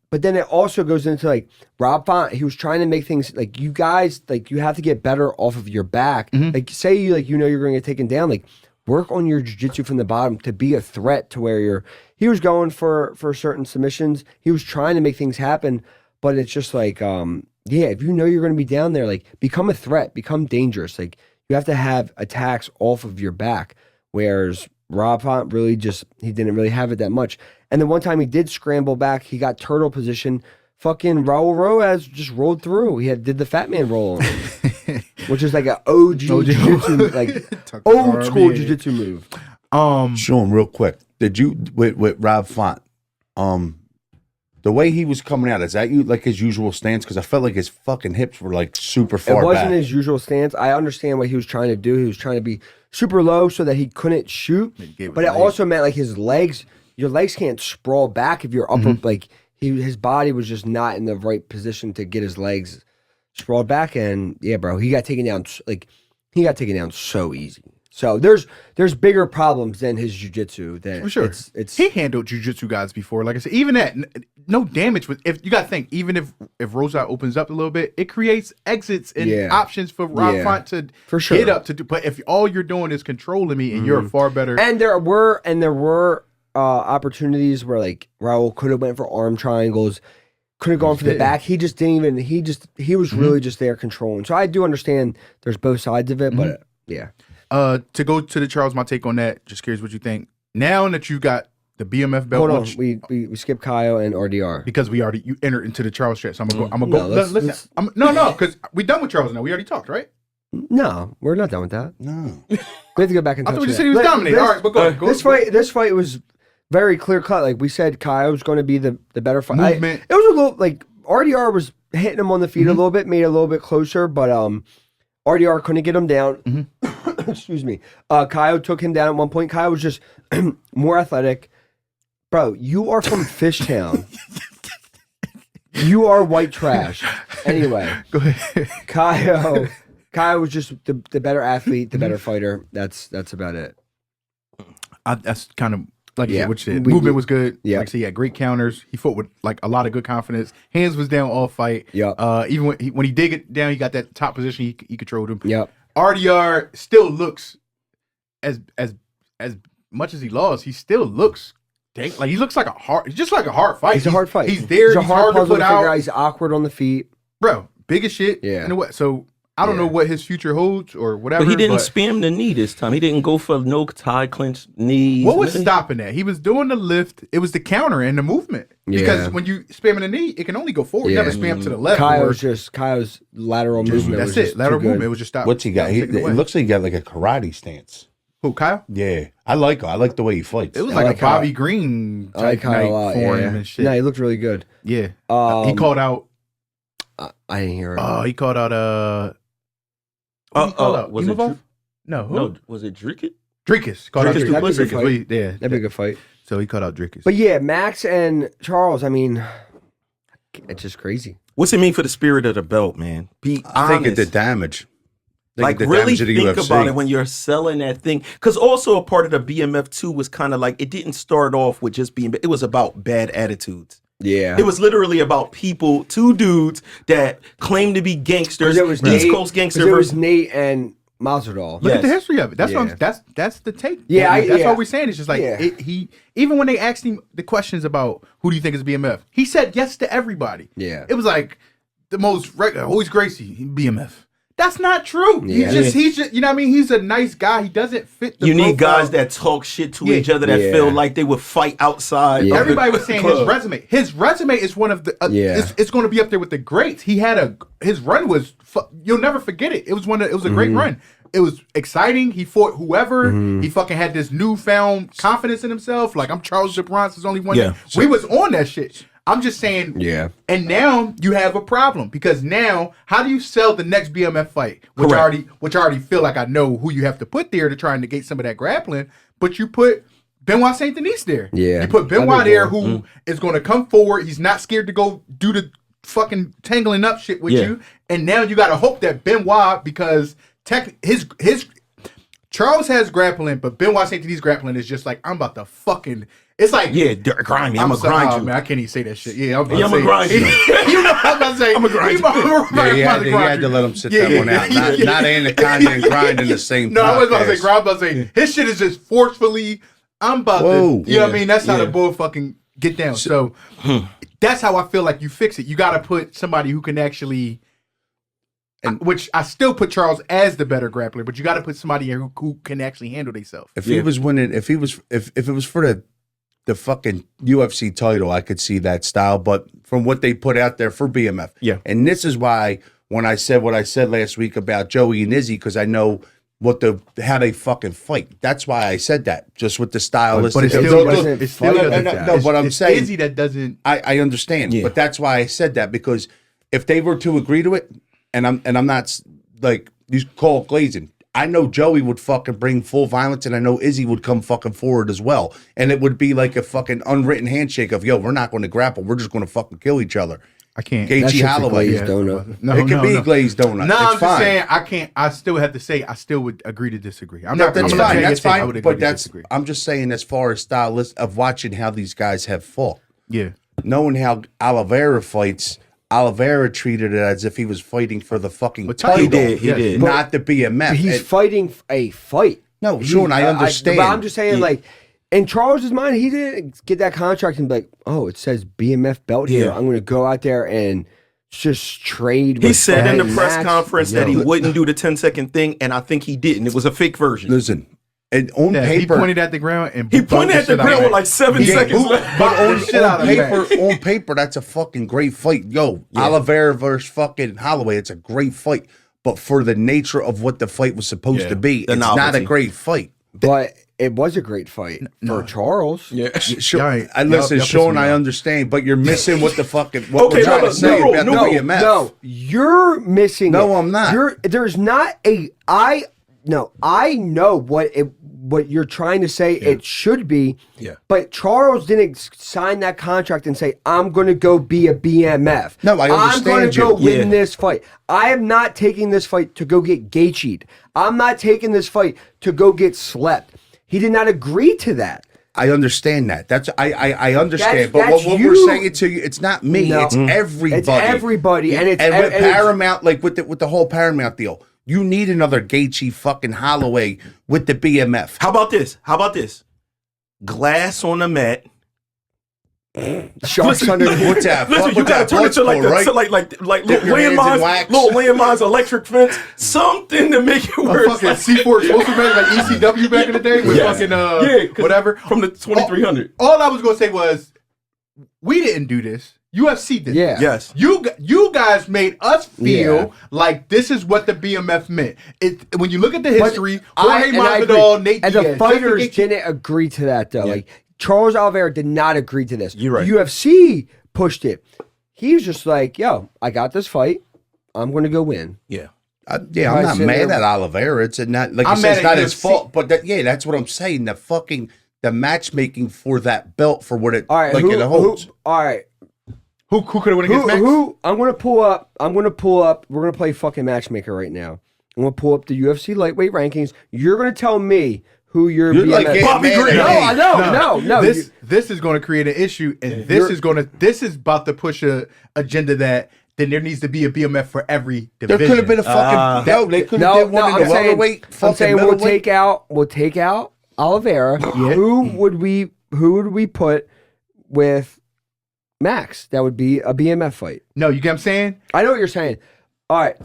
But then it also goes into like Rob Font. He was trying to make things like you guys like you have to get better off of your back. Like say you're going to get taken down. Like work on your jiu-jitsu from the bottom to be a threat to where you're. He was going for certain submissions. He was trying to make things happen, but it's just like if you know you're going to be down there, like become a threat, become dangerous. Like you have to have attacks off of your back. Whereas Rob Font really he didn't really have it that much. And the one time he did scramble back, he got turtle position. Fucking Raul Ruiz just rolled through. He did the fat man roll on him, which is like an OG jiu-jitsu, like old school jiu-jitsu move. Show him real quick. Did you with Rob Font? The way he was coming out, is that like his usual stance? Because I felt like his fucking hips were like super far back. It wasn't his usual stance. I understand what he was trying to do. He was trying to be super low so that he couldn't shoot. But it also meant like his legs. Your legs can't sprawl back if you're upper. Like his body was just not in the right position to get his legs sprawled back. And yeah, bro, he got taken down. Like he got taken down so easy. So there's bigger problems than his jiu-jitsu. For sure. He handled jiu-jitsu guys before. Like I said, even that, no damage. If you got to think, even if Rosa opens up a little bit, it creates exits and options for Rob Font to get up to do. But if all you're doing is controlling me and you're far better. And there were opportunities where like Raul could have went for arm triangles, could have gone for the back. He just didn't even. He was really just there controlling. So I do understand there's both sides of it, but yeah. To go to the Charles, my take on that. Just curious what you think. Now that you got the BMF belt, hold on, we skipped Kyle and RDR because you entered into the Charles stretch. So I'm gonna go. Listen, no, because we done with Charles now. We already talked, right? No, we're not done with that. No, we have to go back and. I thought you said he was dominating. All right, but go. This fight was very clear cut. Like we said, Kyle was going to be the better fight. Movement. It was a little like RDR was hitting him on the feet a little bit, made it a little bit closer, but RDR couldn't get him down. Excuse me. Kyle took him down at one point. Kyle was just more athletic. Bro, you are from Fishtown. You are white trash. Anyway, go ahead. Kyle was just the better athlete, the better fighter. That's about it. That's kind of like you said, what you said. Movement was good. Yeah. Like I said, he had great counters. He fought with like a lot of good confidence. Hands was down all fight. Yeah. Even when he did get down, he got that top position. He controlled him. Yep. RDR still looks as much as he lost. He still looks like he looks like a hard fight. He's a hard fight. He's there. He's hard to put out. He's awkward on the feet, bro. Big as shit. Yeah. In the way. So I don't know what his future holds or whatever. But he didn't spam the knee this time. He didn't go for no tie clinch knees. What was stopping that? He was doing the lift. It was the counter and the movement. Yeah. Because when you spam in the knee, it can only go forward. You never spam to the left. Kyle's lateral movement. That's it. Lateral movement. It was just stop. What's he got? It looks like he got like a karate stance. Who, Kyle? Yeah, I like the way he fights. It was like a Bobby Green type night for him and shit. No, he looked really good. Yeah. He called out. I didn't hear it. He called out. Was it No, who? No, was it Drickus? Drickus. Called out Drickus. Yeah, that'd be a good fight. So he called out Drickus. But yeah, Max and Charles. I mean, it's just crazy. What's it mean for the spirit of the belt, man? Be honest. I think it did damage. Like really think about it when you're selling that thing. Because also a part of the BMF too was kind of like it didn't start off with just being. It was about bad attitudes. Yeah, it was literally about people, two dudes that claimed to be gangsters. It was East Coast gangster. It was Nate and Masvidal. Look at the history of it. That's what that's the take. Yeah, that's all we're saying. It's just like he even when they asked him the questions about who do you think is BMF, he said yes to everybody. Yeah, it was like the most regular. Who's Gracie? BMF. That's not true. Yeah. He's just, you know what I mean? He's a nice guy. He doesn't fit the You need profile. guys that talk shit to each other that feel like they would fight outside. Yeah. Everybody was saying his resume. His resume is one of the, it's going to be up there with the greats. His run was, you'll never forget it. It was a great run. It was exciting. He fought whoever. He fucking had this newfound confidence in himself. Like, I'm Charles Jabronson's only one. Yeah. We was on that shit. I'm just saying. Yeah. And now you have a problem because now how do you sell the next BMF fight? Which I already feel like I know who you have to put there to try and negate some of that grappling. But you put Benoit Saint Denis there. Yeah. You put Benoit there who is going to come forward. He's not scared to go do the fucking tangling up shit with you. And now you got to hope that Benoit, because his Charles has grappling, but Benoit Saint Denis grappling is just like, I'm about to fucking. It's like, grind me. I'm gonna grind you. Man, I can't even say that shit. Yeah, I'm gonna grind you. You know what I'm about to say? I'm gonna grind you. He had to let him sit that one out. Not Anaconda and grind in the same. No, I was about to say grind. I was about to say his shit is just forcefully. I'm about to. You know what I mean? That's how the bull fucking get down. So that's how I feel like you fix it. You got to put somebody who can actually. Which I still put Charles as the better grappler, but you got to put somebody here who can actually handle themselves. If he was winning, if it was for the fucking UFC title, I could see that style. But from what they put out there for BMF, and this is why when I said what I said last week about Joey and Izzy, because I know how they fucking fight. That's why I said that, just with the stylistic. But it's still no. But I'm saying Izzy that doesn't. I understand, but that's why I said that, because if they were to agree to it, and I'm not like you call it glazing. I know Joey would fucking bring full violence, and I know Izzy would come fucking forward as well. And it would be like a fucking unwritten handshake of, yo, we're not going to grapple. We're just going to fucking kill each other. I can't. Gaethje Holloway. Donut. No, it could be glazed donut. No, it's I'm fine. just saying I can't. I still have to say I still would agree to disagree. That's fine. That's fine. But disagree. I'm just saying, as far as stylist of watching how these guys have fought. Yeah. Knowing how Oliveira fights. Oliveira treated it as if he was fighting for the fucking title. He did. Not the BMF. He's fighting a fight. No, Sean, I understand. But I'm just saying, like, in Charles's mind, he didn't get that contract and be like, oh, it says BMF belt here. I'm going to go out there and just trade. He said in the press conference that he wouldn't do the 10-second thing, and I think he didn't. It was a fake version. Listen. And on paper, he pointed at the ground and he pointed at the ground with like 7 seconds left. But on paper, that's a fucking great fight. Yo, Oliveira versus fucking Holloway, it's a great fight. But for the nature of what the fight was supposed to be, it's not a great fight. But it was a great fight for Charles. Yeah, sure. Listen, Sean, I understand, but you're missing what the fucking what we're trying to say about the BMF. No, you're missing. No, I'm not. There's not a I know what you're trying to say it should be. Yeah. But Charles didn't sign that contract and say, I'm going to go be a BMF. No, I understand. I'm going to go win this fight. I am not taking this fight to go get Gaethje'd. I'm not taking this fight to go get slept. He did not agree to that. I understand that. I understand. But what we're saying to you, it's not me. No. It's everybody. It's everybody. And with Paramount, like with the whole Paramount deal. You need another Gaethje fucking Holloway with the BMF. How about this? Glass on the mat. Sharks under the what's that? Listen, you gotta turn it to like little landmines, electric fence, something to make it work. Fucking C4 explosive man, like ECW back in the day with fucking whatever from the 2300. All I was gonna say was, we didn't do this. UFC did. Yeah. Yes. You guys made us feel like this is what the BMF meant. When you look at the history, Jorge Masvidal, Nate and Diaz, the fighters didn't agree to that though. Yeah. Like Charles Oliveira did not agree to this. You're right. The UFC pushed it. He was just like, "Yo, I got this fight. I'm going to go win." Yeah. I'm not mad at Oliveira. It's not like you said, it's not his fault. But that's what I'm saying. The matchmaking for that belt for what it it holds. All right. Who could have won against Max? I'm gonna pull up. We're gonna play fucking matchmaker right now. I'm gonna pull up the UFC lightweight rankings. You're gonna tell me who you're like Bobby Green. No. This is going to create an issue, and this is about to push a agenda that then there needs to be a BMF for every division. There could have been a fucking they could have did one in the welterweight. I'm saying we'll take out Oliveira. Yeah. Who would we put with Max? That would be a BMF fight. No, you get what I'm saying? I know what you're saying. All right.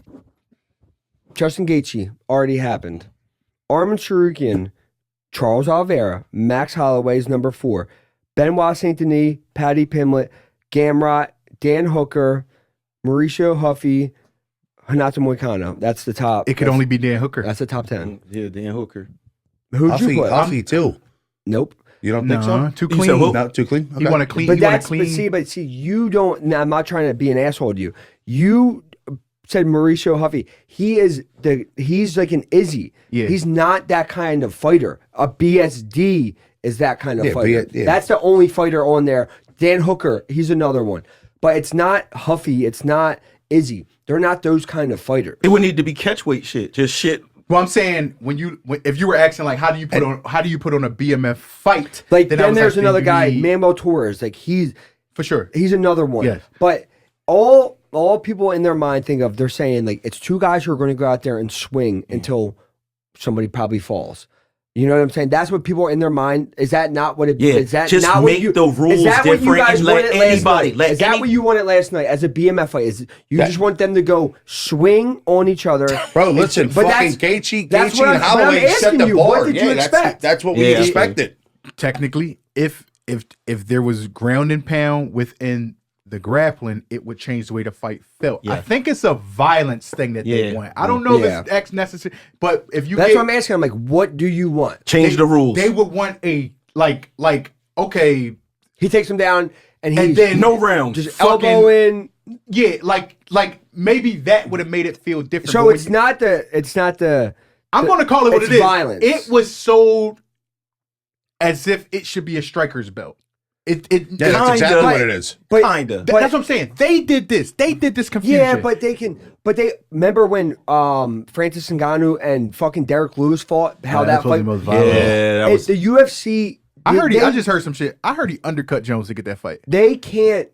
Justin Gaethje already happened. Arman Tsarukyan, Charles Oliveira, Max Holloway is number 4. Benoit Saint Denis, Paddy Pimblett, Gamrot, Dan Hooker, Mauricio Huffy, Renato Moicano. That's the top. It could only be Dan Hooker. That's the top 10. Yeah, Dan Hooker. Who'd you put? Huffy too. Nope. You don't think so? Too You clean. said who? Not too clean. He want to clean. But He want that's to clean. but see, you don't. Now, I'm not trying to be an asshole to you. You said Mauricio Huffy. He's like an Izzy. Yeah. He's not that kind of fighter. A BSD is that kind of fighter. yeah. That's the only fighter on there. Dan Hooker, he's another one. But it's not Huffy. It's not Izzy. They're not those kind of fighters. It would need to be catchweight shit. Just shit. Well, I'm saying if you were asking like how do you put on a BMF fight? Like I then was there's like, another you guy, need- Manuel Torres. Like he's for sure. another one. Yes. But all people in their mind think of, they're saying like it's two guys who are going to go out there and swing until somebody probably falls. You know what I'm saying? That's what people are in their mind. Is that not what it? Yeah, Is that just not make what you, the rules is that what you different guys and let wanted last anybody- night? let Is that any- what you wanted last night as a BMF fight? Is you just want them to go swing on each other? Bro, listen, But fucking that's Gaethje what and I'm Holloway set asking the you. bar. What did you expect? That's what we Yeah. expected. Technically, if there was ground and pound within the grappling, it would change the way the fight felt. Yeah. I think it's a violence thing that they Yeah. want. I don't know Yeah. if it's necessary, but if you That's get- what I'm asking. I'm like, what do you want? Change the rules. they would want a like okay, He takes him down and and he's then no rounds. just fucking- elbowing. yeah, like maybe that would have made it feel different. So But when it's not the. I'm going to call it what it's it is. violence. It was sold as if it should be a striker's belt. Yeah, that's Kinda. exactly what it is. But Kinda. but- That's what I'm saying. They did this. They did this confusion. Yeah, but they remember when Francis Ngannou and fucking Derek Lewis fought, how that fight. Yeah, that was. The UFC. I heard. they, I just heard some shit. I heard he undercut Jones to get that fight. they can't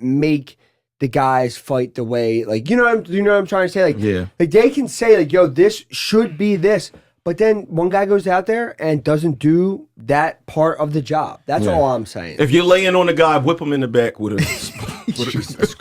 make the guys fight the way, like, you know what I'm trying to say, like, Yeah. like they can say like, yo, this should be this, but then one guy goes out there and doesn't do that part of the job. That's all I'm saying. If you're laying on a guy, whip him in the back with a.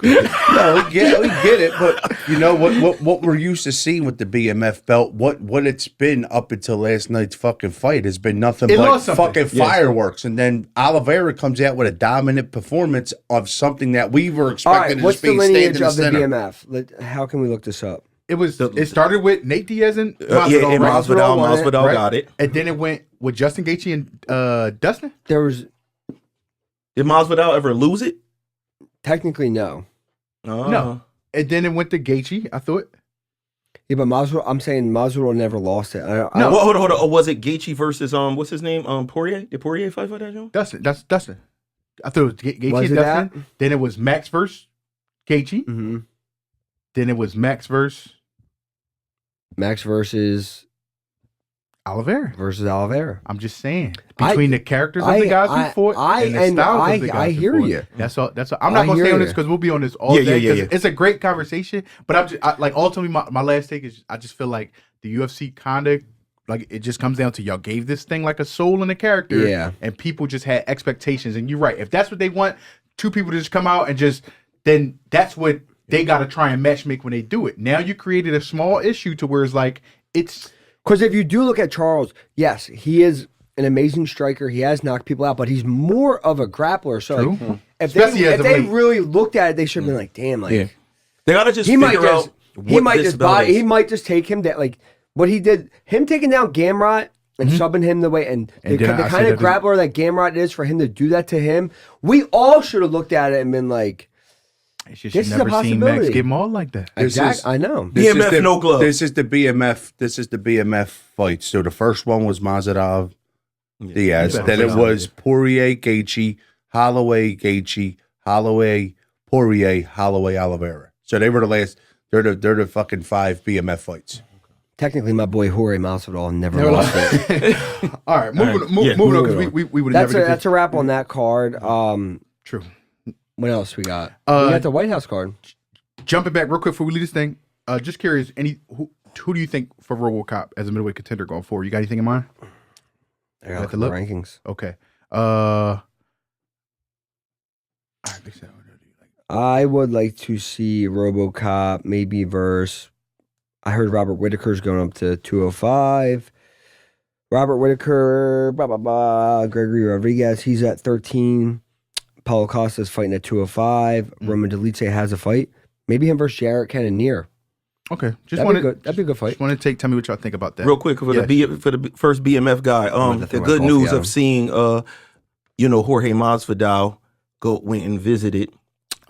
No, we get it, but you know what we're used to seeing with the BMF belt, what it's been up until last night's fucking fight has been nothing It but lost something. fucking fireworks, and then Oliveira comes out with a dominant performance of something that we were All expecting right, to what's just the be staying lineage in the of the center. BMF? How can we look this up? It was. It started with Nate Diaz and Yeah, Masvidal, right? Masvidal Right? got it. And then it went with Justin Gaethje and Dustin. There was Did Masvidal ever lose it? technically no. No. And then it went to Gaethje. I thought. Yeah, but Masvidal, I'm saying Masvidal never lost it. I No. Well, hold on. Oh, was it Gaethje versus what's his name? Poirier. Did Poirier fight for that, Joe? Dustin. That's Dustin. I thought it was Gaethje Was and it Dustin. that? Then it was Max versus Gaethje. Mm-hmm. Then it was Max versus Max versus Oliveira. I'm just saying I- between the characters of the guys who fought and the styles of the guys I who hear fought. you. That's all. That's all. I'm not I gonna stay hear on this you. because we'll be on this all Yeah, day. yeah, 'cause yeah. It's a great conversation, but like ultimately my last take is I just feel like the UFC kind of like it just comes down to y'all gave this thing like a soul and a character, Yeah. and people just had expectations. And you're right. If that's what they want, two people to just come out and just then that's what they got to try and match make when they do it. Now you created a small issue to where it's like it's. Because if you do look at Charles, yes, he is an amazing striker. He has knocked people out, but he's more of a grappler. So like, True. if Especially as if of they late. really looked at it, they should have been like, damn, like Yeah. They gotta just he might figure just out what this belt is. he might just take him that, like what he did, him taking down Gamrot and subbing him the way, and the then I kind said of that- grappler that Gamrot is, for him to do that to him, we all should have looked at it and been like, It's just This you is a never seen Max possibility. get mauled like that. This exact. is- I know. This is BMF, the- no glove. This is the BMF fight. So the first one was Masvidal Diaz. Yeah. Then it was Poirier Gaethje, Holloway Gaethje, Holloway Poirier, Holloway Oliveira. So they were the last. They're the fucking 5 BMF fights. Technically, my boy Jorge Masvidal never lost it. All right, moving Yeah. on because we would never get That's this. a wrap on that card. True. What else we got? Uh, We got the White House card. Jumping back real quick before we leave this thing, just curious, who do you think for RoboCop as a middleweight contender going forward? You got anything in mind? I got Got the the look? rankings. Okay. All right, big Sam, what do you like? I would like to see RoboCop maybe verse. I heard Robert Whitaker's going up to 205. Robert Whitaker, blah blah blah. Gregory Rodriguez, he's at 13. Paulo Costa's fighting at 205. Roman Delice has a fight. Maybe him versus Jarrett Cannonier. Okay, just That'd wanted be good. That'd be a good fight. just want to tell me what y'all think about that. Real quick for Yes. the first BMF guy. to The throw my good coffee news at him. of seeing Jorge Masvidal went and visited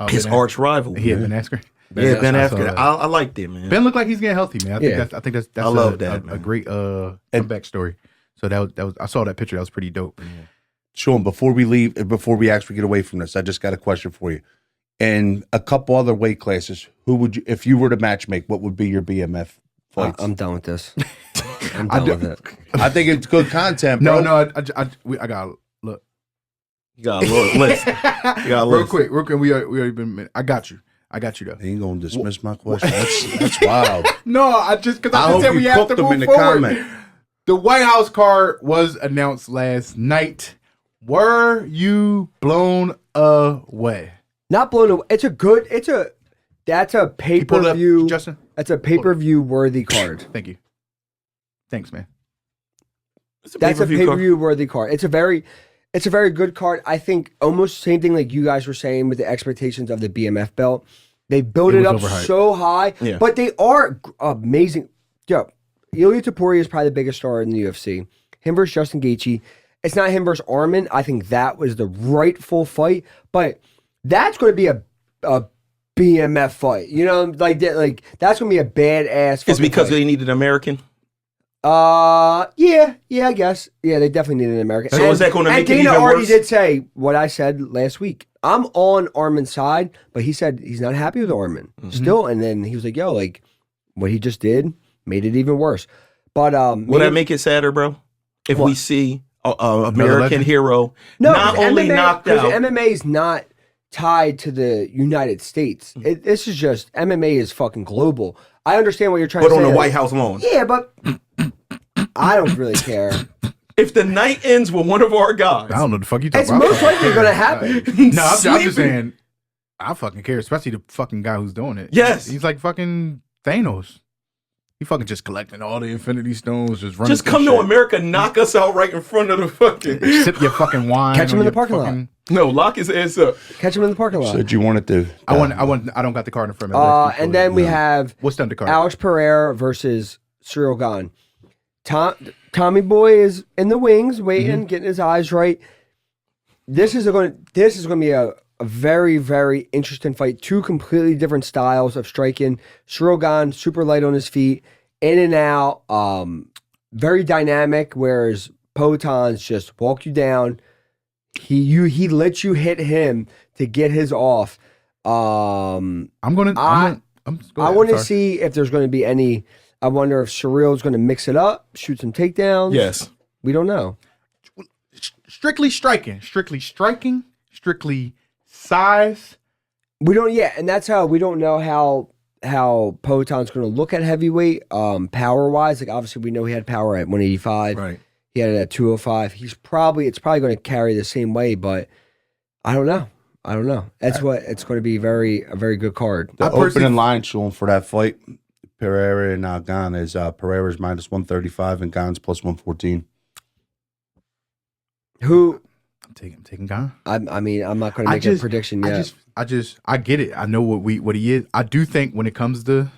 his Ben arch rival. He had Ben Askren. Yeah, Ben I saw Askren. that. I liked it, man. Ben looked like he's getting healthy, man. Yeah. I think that's I love that, a man. great comeback story. So that was I saw that picture. That was pretty dope. Sean, before we actually get away from this, I just got a question for you. In a couple other weight classes, who would you, if you were to matchmake, what would be your BMF fights? I'm done with this. I'm done with it. I think it's good content, bro. No, I got look. You got a little list. You got a Real list. quick. We already been. I got you though. He ain't gonna dismiss my question. That's wild. No, I just because I I just hope said you we have cooked to them move in the forward. comment. The White House card was announced last night. Were you blown away? Not blown away. That's a pay Pull it per up, view. Justin. That's a pay per view worthy card. Thank you. Thanks, man. It's That's a pay-per-view pay per card. view worthy card. It's a very good card. I think almost same thing like you guys were saying with the expectations of the BMF belt. They build It it up was overhyped. so high, Yeah. but they are amazing. Yo, Ilya Taporia is probably the biggest star in the UFC. Him versus Justin Gaethje. It's not him versus Armin. I think that was the rightful fight, but that's going to be a BMF fight. You know, like that. Like that's going to be a badass. It's fucking because fight. they needed an American. Yeah, I guess. Yeah, they definitely need an American. So is that gonna make it Dana even already worse? did say what I said last week. I'm on Armin's side, but he said he's not happy with Armin still. And then he was like, "Yo, like what he just did made it even worse." But Will that make it sadder, bro? If we see a American legend? hero no, not 'cause only MMA, knocked because out. MMA is not tied to the United States. Mm-hmm. This is just MMA is fucking global. I understand what you're trying But to say. on the like, White House lawn. yeah, but I don't really care. If the night ends with one of our guys, I don't know the fuck you talking It's about. most likely going to happen. No, I'm sleeping. just saying. I fucking care, especially the fucking guy who's doing it. Yes. he's like fucking Thanos. He fucking just collecting all the Infinity Stones, just running. just come to America, knock us out right in front of the fucking. Sip your fucking wine. Catch him on in the your parking lot. fucking- No, lock his ass up. Catch him in the parking lot. Said you wanted to. I don't got the card in front of me. And then we have What's the undercard? Alex Pereira versus Cyril Gane. Tommy Boy is in the wings, waiting, getting his eyes right. This is going to be a very, very interesting fight. Two completely different styles of striking. Cyril Gane, super light on his feet, in and out, very dynamic. Whereas Poton's just walk you down. He lets you hit him to get his off. I I want to see if there's going to be any. I wonder if Cyril's going to mix it up, shoot some takedowns. Yes. We don't know. strictly striking, strictly size. We don't yet, and that's how we don't know how Poton's going to look at heavyweight, power wise. Like obviously, we know he had power at 185. Right. He had it at 205. It's probably going to carry the same way, but I don't know. That's what it's going to be. A very good card. The I personally- opening line, Sean, for that fight, Pereira and Gane is Pereira's minus 135 and Gane's plus 114. Who? I'm taking Gane. I mean, I'm not going to make a prediction yet. I get it. I know what he is. I do think when it comes to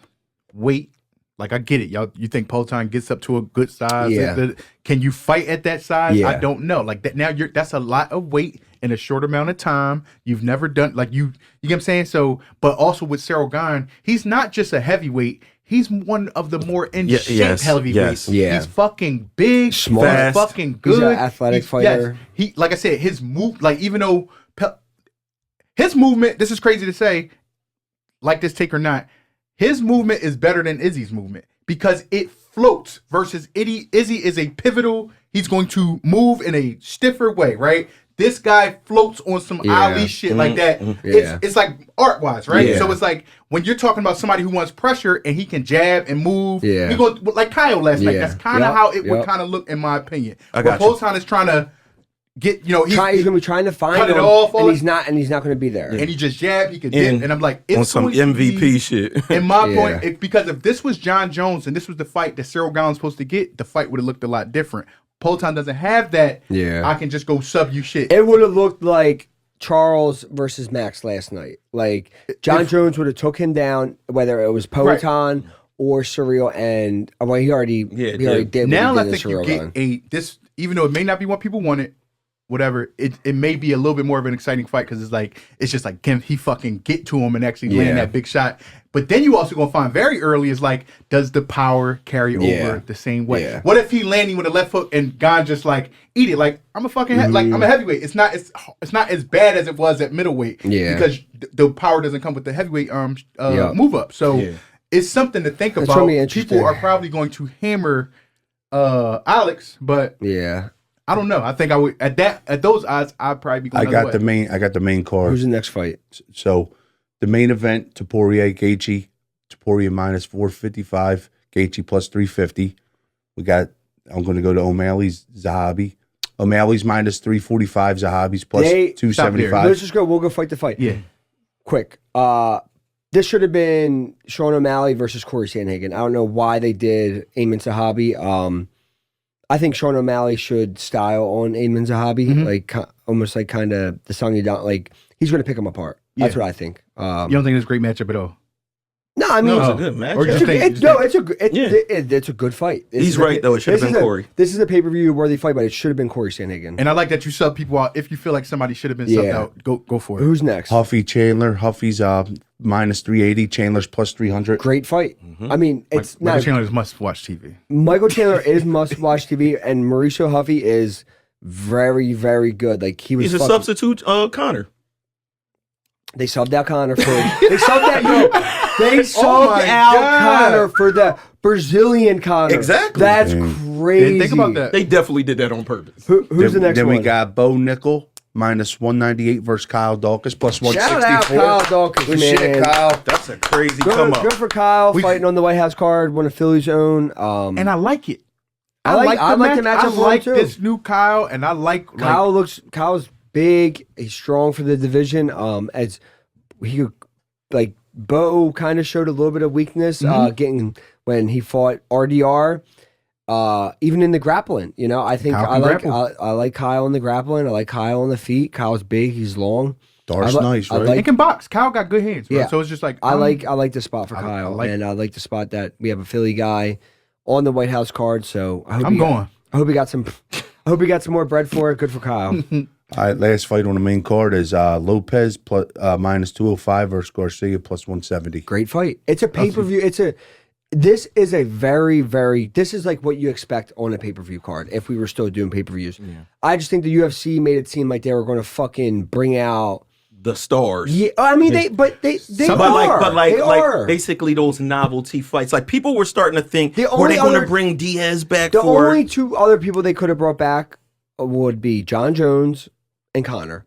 weight, like I get it. Y'all, you think Poton gets up to a good size? Yeah. Can you fight at that size? Yeah. I don't know. Like that now that's a lot of weight in a short amount of time. You've never done like you get what I'm saying? So, but also with Cyril Gane, he's not just a heavyweight. He's one of the more in shape yes, heavyweights. yes. Yeah. He's fucking big, Smart. he's Fast. fucking good. He's an athletic fighter. He like I said, his move, like even though his movement, this is crazy to say, like this take or not, his movement is better than Izzy's movement because it floats versus Izzy is a pivotal. He's going to move in a stiffer way, right? This guy floats on some Yeah. Ali shit like that. Yeah. It's like art wise, right? Yeah. So it's like when you're talking about somebody who wants pressure and he can jab and move. Yeah. We go like Kyle last night. Yeah. That's kind of Yep. how it would Yep. kind of look in my opinion. I But got you. Poton is trying to get, he's He's going to be trying to find cut it him, off, all and that- he's not going to be there. and he just jab, he can dip, and I'm like, it's on some going to MVP be- shit. In my Yeah. point, because if this was John Jones and this was the fight that Cyril Gane was supposed to get, the fight would have looked a lot different. Poton doesn't have that. Yeah. I can just go sub you shit. It would have looked like Charles versus Max last night. Like John Jones would have took him down, whether it was Poton or Surreal, and well, he already did. Now what I he did think in you Surreal get run. this, even though it may not be what people wanted, whatever. It may be a little bit more of an exciting fight because it's just like, can he fucking get to him and actually land that big shot? But then you also gonna find very early is like, does the power carry over the same way? Yeah. What if he landing with a left hook and Gon just like eat it? Like I'm a fucking like I'm a heavyweight. It's not as bad as it was at middleweight. Yeah. Because the power doesn't come with the heavyweight move up. So it's something to think That's about. really interesting. People are probably going to hammer Alex, but Yeah. I don't know. I think I would at those odds. I'd probably be going. I got the main card. Who's the next fight? So the main event: Topuria Gaethje. Topuria minus 455. Gaethje plus 350. We got. I'm going to go to O'Malley's Zahabi. O'Malley's minus 345. Zahabi's plus 275. Let's just go. We'll go fight the fight. Yeah. Quick. This should have been Sean O'Malley versus Corey Sandhagen. I don't know why they did Ayman Zahabi. I think Sean O'Malley should style on Ayman Zahabi, like almost like kind of the song you don't like. He's going to pick him apart. That's what I think. You don't think it's a great matchup at all? No, I mean It's a good match. Or just it's a good fight. He's right though. It should have been Corey. This is a pay-per-view worthy fight, but it should have been Corey Sandhagen. And I like that you sub people out. If you feel like somebody should have been subbed out, go for it. Who's next? Huffy Chandler. Huffy's minus 380. Chandler's plus 300. Great fight. I mean, it's Michael not. Chandler is must-watch TV. Michael Chandler is must-watch TV, and Mauricio Huffy is very, very good. Like He's a substitute Connor. They subbed out Connor for. They subbed out Connor for the Brazilian Connor. Exactly. That's crazy. Think about that. They definitely did that on purpose. Who's the next then one? we got Bo Nickel minus 198 versus Kyle Dawkins plus Shout out 164. Kyle Dawkins, Good man. shit, Kyle. That's a crazy come up. Good for Kyle fighting on the White House card, one of Philly's own. And I like it. I like the matchup I for him, like too. this new Kyle, and I like Kyle's big. He's strong for the division. As he like Bo kind of showed a little bit of weakness getting when he fought RDR. Even in the grappling, I think I like Kyle in the grappling. I like Kyle on the feet. Kyle's big. He's long. Dart's nice, right? He can box. Kyle got good hands. Bro. Yeah. So it's just like I like the spot for Kyle, and I like the spot that we have a Philly guy on the White House card. So I hope he got some. I hope he got some more bread for it. Good for Kyle. All right, last fight on the main card is Lopez plus, minus 205 versus Garcia plus 170. Great fight. It's a pay-per-view. This is like what you expect on a pay-per-view card if we were still doing pay-per-views. Yeah. I just think the UFC made it seem like they were going to fucking bring out the stars. Yeah, I mean they are. Basically those novelty fights. Like people were starting to think, were they going to bring Diaz back the for? Only two other people they could have brought back would be John Jones and Connor.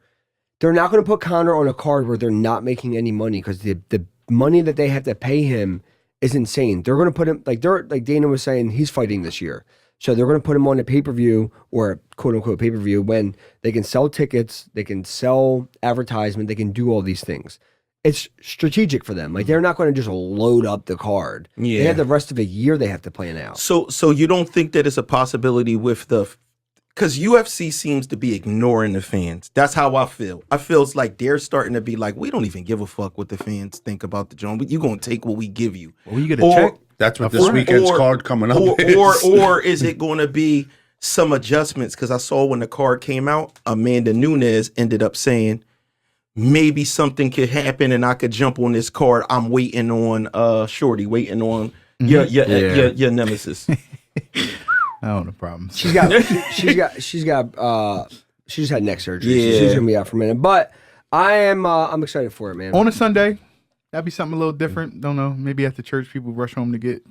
They're not going to put Connor on a card where they're not making any money because the money that they have to pay him is insane. They're going to put him like Dana was saying, he's fighting this year. So they're going to put him on a pay-per-view or quote unquote pay-per-view when they can sell tickets, they can sell advertisement, they can do all these things. It's strategic for them. Like they're not going to just load up the card. Yeah. They have the rest of a year they have to plan out. So you don't think that it's a possibility with because UFC seems to be ignoring the fans. That's how I feel. I feel it's like they're starting to be like, we don't even give a fuck what the fans think about the joint. But you're going to take what we give you. Well, you get a check. That's what this weekend's card coming up is. Or is it going to be some adjustments? Because I saw when the card came out, Amanda Nunes ended up saying, maybe something could happen and I could jump on this card. I'm waiting on Shorty, waiting on your nemesis. I don't have problems. She just had neck surgery. Yeah. So she's gonna be out for a minute. But I'm excited for it, man. On a Sunday, that'd be something a little different. Don't know. Maybe after church, people rush home to get.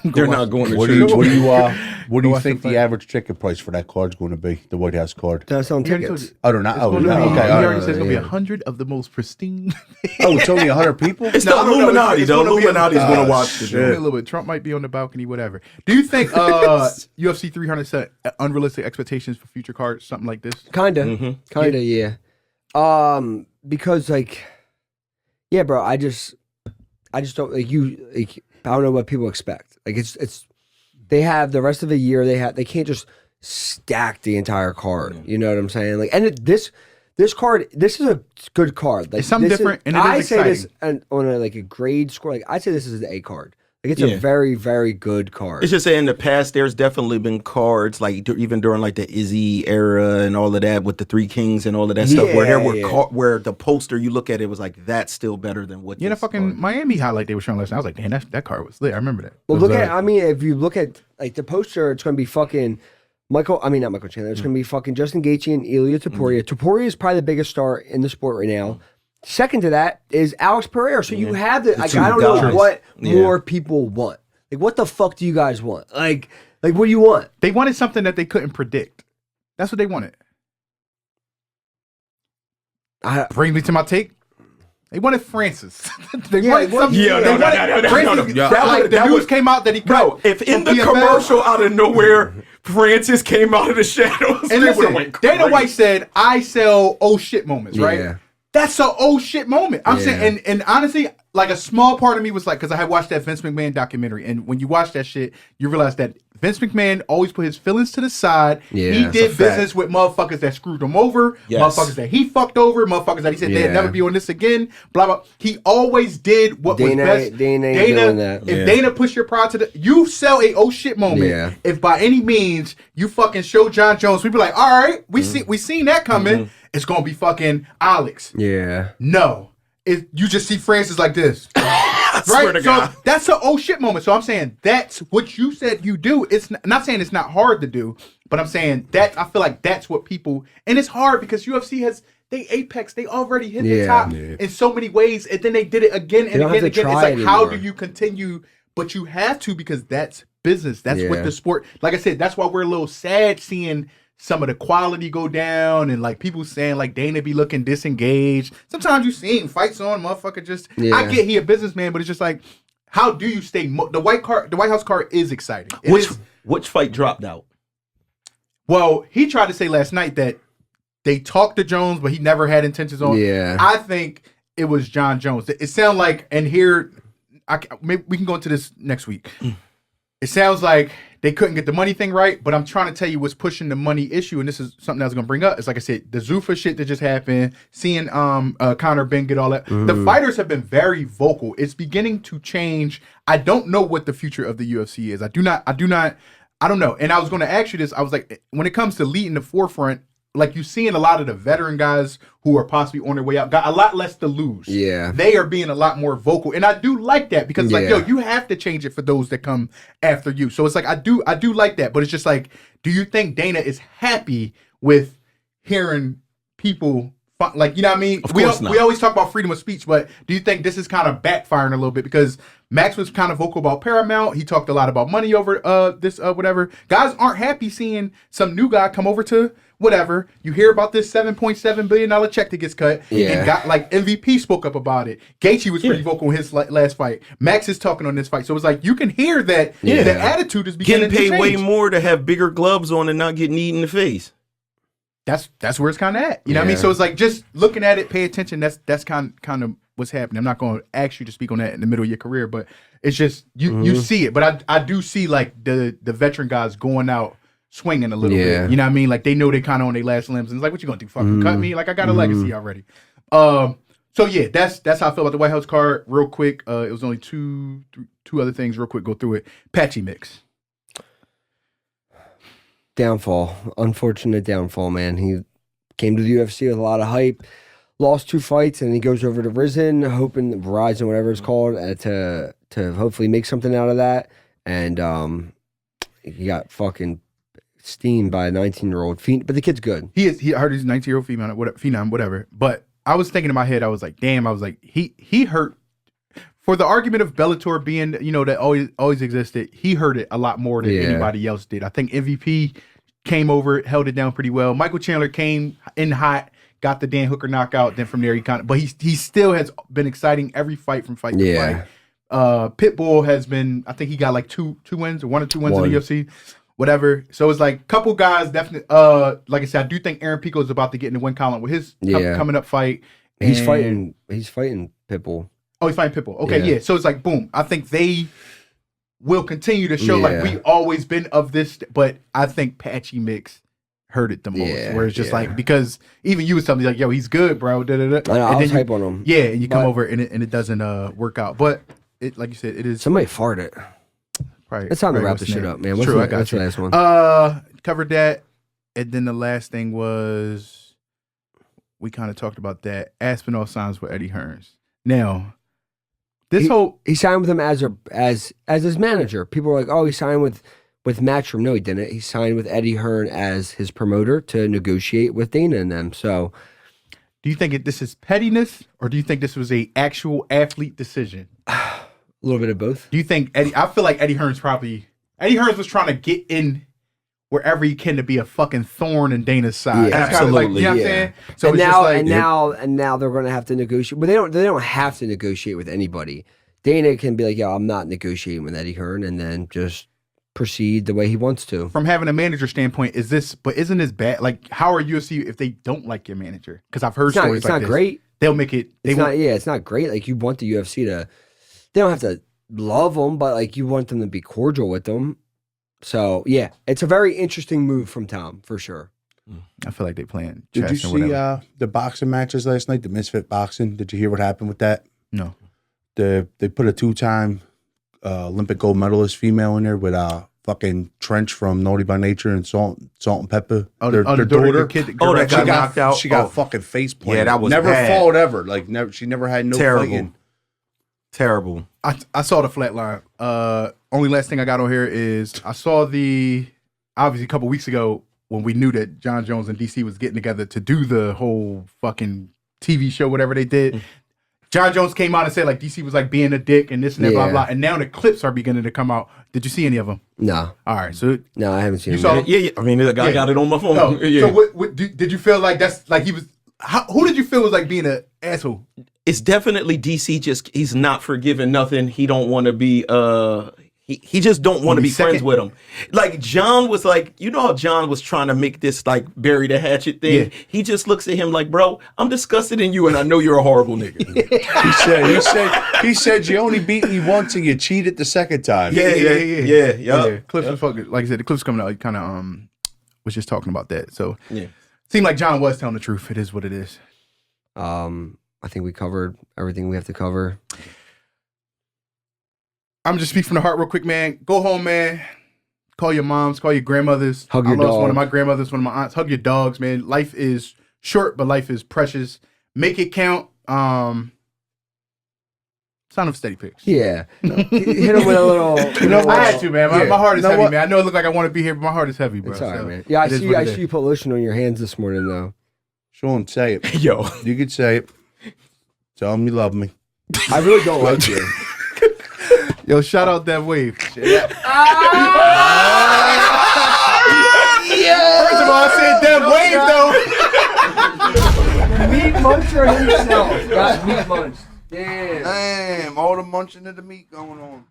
They're not going to What church. do you think the average ticket price for that card's going to be? The White House card. That's on He already told tickets. you. Oh, they're not. Oh, He no. Okay. already All said right. it's going to be 100 of the most pristine. Oh, it's only 100 people. It's No, the I don't know. Illuminati. It's The gonna be Illuminati's a- going to watch the A joint. little bit. Trump might be on the balcony, whatever. Do you think UFC 300 set unrealistic expectations for future cards, something like this? Kinda, yeah. Because yeah, bro. I just don't I don't know what people expect. Like it's they have the rest of the year. They can't just stack the entire card. You know what I'm saying? Like, and this card, this is a good card. Like, It's something this different, and it I is say this exciting. on a grade score. Like, I say this is an A card. Like it's a very, very good card. It's just that in the past, there's definitely been cards like even during like the Izzy era and all of that with the Three Kings and all of that stuff, where there were where the poster you look at it was like that's still better than what. Yeah, the fucking Miami highlight they were showing last night. I was like, damn, that card was lit. I remember that. Well, look at. I mean, if you look at like the poster, it's going to be fucking not Michael Chandler. It's going to be fucking Justin Gaethje and Ilia Topuria. Topuria is probably the biggest star in the sport right now. Second to that is Alex Pereira. So you have the like I don't know what more people want. Like, what the fuck do you guys want? Like, what do you want? They wanted something that they couldn't predict. That's what they wanted. Bring me to my take. They wanted Francis. They wanted something. The news came out that he bro. If in the commercial out of nowhere, Francis came out of the shadows, and listen, Dana White said, "I sell oh shit moments." Right? That's a oh shit moment. I'm saying, and honestly, like a small part of me was like, because I had watched that Vince McMahon documentary, and when you watch that shit, you realize that Vince McMahon always put his feelings to the side. Yeah, he did business with motherfuckers that screwed him over, motherfuckers that he fucked over, motherfuckers that he said they'd never be on this again, blah, blah. He always did what was best. Dana, if Dana push your pride to the, you sell a oh shit moment. Yeah. If by any means you fucking show John Jones, we be like, all right, we seen that coming. It's gonna be fucking Alex. Yeah. No. You just see Francis like this. Right? Swear to God. So that's an oh shit moment. So I'm saying that's what you said you do. It's not saying it's not hard to do, but I'm saying that I feel like that's what people, and it's hard because UFC has they already hit the top in so many ways, and then they did it again and again. It's like how do you continue? But you have to because that's business. That's what the sport. Like I said, that's why we're a little sad seeing some of the quality go down and like people saying like Dana be looking disengaged. Sometimes you see him fights on motherfucker just I get he a businessman, but it's just like how do you stay the White House card is exciting. Which fight dropped out? Well, he tried to say last night that they talked to Jones, but he never had intentions on. Yeah. I think it was John Jones. It sounds like, and here maybe we can go into this next week. It sounds like they couldn't get the money thing right, but I'm trying to tell you what's pushing the money issue, and this is something I was going to bring up. It's like I said, the Zuffa shit that just happened, seeing Conor Ben get all that. The fighters have been very vocal. It's beginning to change. I don't know what the future of the UFC is. I don't know. And I was going to ask you this. I was like, when it comes to leading the forefront, like you seeing a lot of the veteran guys who are possibly on their way out, got a lot less to lose. Yeah. They are being a lot more vocal. And I do like that because like, yo, you have to change it for those that come after you. So it's like, I do like that. But it's just like, do you think Dana is happy with hearing people, like, you know what I mean? We always talk about freedom of speech, but do you think this is kind of backfiring a little bit? Because Max was kind of vocal about Paramount. He talked a lot about money over this, whatever. Guys aren't happy seeing some new guy come over to whatever. You hear about this $7.7 billion check that gets cut. And got like MVP spoke up about it. Gaethje was pretty vocal in his last fight. Max is talking on this fight. So it's like you can hear that the attitude is beginning to change. Getting paid way more to have bigger gloves on and not getting eaten in the face. That's where it's kind of at. You know what I mean? So it's like just looking at it, pay attention. That's kind of what's happening. I'm not going to ask you to speak on that in the middle of your career, but it's just you see it. But I do see like the veteran guys going out swinging a little bit. You know what I mean? Like they know they kind of on their last limbs, and it's like, what you gonna do? Fucking cut me? Like I got a legacy already. So yeah, that's how I feel about the White House card. Real quick, it was only two other things. Real quick, go through it. Patchy Mix. Downfall. Unfortunate downfall, man. He came to the UFC with a lot of hype, lost 2 fights, and he goes over to Verizon, whatever it's called, to hopefully make something out of that. And he got fucking steamed by a 19-year-old. But the kid's good. I heard he's a 19-year-old phenom, whatever. But I was thinking in my head, I was like, damn, he hurt. For the argument of Bellator being, that always existed, he hurt it a lot more than anybody else did. I think MVP came over, held it down pretty well. Michael Chandler came in hot, got the Dan Hooker knockout. Then from there, but he still has been exciting every fight from fight to fight. Pitbull has been, I think he got like two wins or 1 or 2 wins in the UFC, whatever. So it's like a couple guys definitely. Like I said, I do think Aaron Pico is about to get in the win column with his coming up fight. He's fighting Pitbull. Oh, he's fighting Pitbull. Okay, yeah. So it's like, boom. I think they will continue to show like we always been of this, but I think Patchy Mix hurt it the most. Where it's just like, because even you was telling me like, yo, he's good, bro. I was hype on him. Yeah, and you come over and it doesn't work out. But it like you said, it is Somebody farted. probably. It's time to probably wrap what's this shit name. up, man. True, I got what's you. the last one? Covered that, and then the last thing was we kind of talked about that. Aspinall signs with Eddie Hearns. Now, he signed with him as his manager. People were like, "Oh, he signed with Matchroom." No, he didn't. He signed with Eddie Hearn as his promoter to negotiate with Dana and them. So, do you think this is pettiness, or do you think this was a actual athlete decision? a little bit of both. Do you think Eddie? I feel like Eddie Hearns was trying to get in wherever he can to be a fucking thorn in Dana's side. Yeah, That's kinda like, absolutely. you know what I'm Yeah. saying? So and it's now, just like, and now they're going to have to negotiate. But they don't have to negotiate with anybody. Dana can be like, "Yo, I'm not negotiating with Eddie Hearn," and then just proceed the way he wants to. from having a manager standpoint, isn't this bad? Like, how are UFC if they don't like your manager? Because I've heard stories It's like not this. great. They'll make it. It's not great. Like, you want the UFC to, they don't have to love them, but like, you want them to be cordial with them. So yeah, it's a very interesting move from Tom for sure. I feel like they playing. Did you chess or whatever. see the boxing matches last night? The Misfit boxing. Did you hear what happened with that? No. They put a 2-time Olympic gold medalist female in there with fucking Trench from Naughty by Nature and Salt and Pepper. Their daughter. the kid, the girl that that She got knocked out. She got Oh. fucking face planted. Yeah, that was never bad. fought ever. Like she never had no Terrible. fighting. Terrible. I saw the flat line. Only last thing I got on here is I saw obviously a couple weeks ago when we knew that John Jones and DC was getting together to do the whole fucking TV show, whatever they did. John Jones came out and said like DC was like being a dick and this and that, blah, Yeah. blah. And now the clips are beginning to come out. Did you see any of them? No, All right. So, I haven't seen You him saw- yet. Yeah. I mean, the guy got it on my phone. no. Yeah. So did you feel like that's like he was, who did you feel was like being an asshole? It's definitely DC. He's not forgiving nothing. He don't want to be. He just don't want to be friends second? with him. Like John was like, you know how John was trying to make this like bury the hatchet thing. Yeah. He just looks at him like, bro, I'm disgusted in you, and I know you're a horrible nigga. He said you only beat me once and you cheated the second time. Yeah. Clips was fucking, like I said, the clips coming out. He kind of was just talking about that. So Yeah. seemed like John was telling the truth. It is what it is. I think we covered everything we have to cover. I'm just speak from the heart real quick, man. Go home, man. Call your moms, call your grandmothers. Hug your I lost dog. one of my grandmothers, one of my aunts. Hug your dogs, man. Life is short, but life is precious. Make it count. Sign of steady picks. Yeah, hit him with a little. I had to, man. My heart is You know heavy, what? man. I know it look like I want to be here, but my heart is heavy, bro. It's all right, So man. Yeah, I it is see. what I it is. see you put lotion on your hands this morning, though. Sean, say it. Yo. You could say it. Tell him you love me. I really don't like you. Yo, shout out that wave. First of all, I said that wave, though. Meat muncher himself got meat munched. Damn. Damn, all the munching of the meat going on.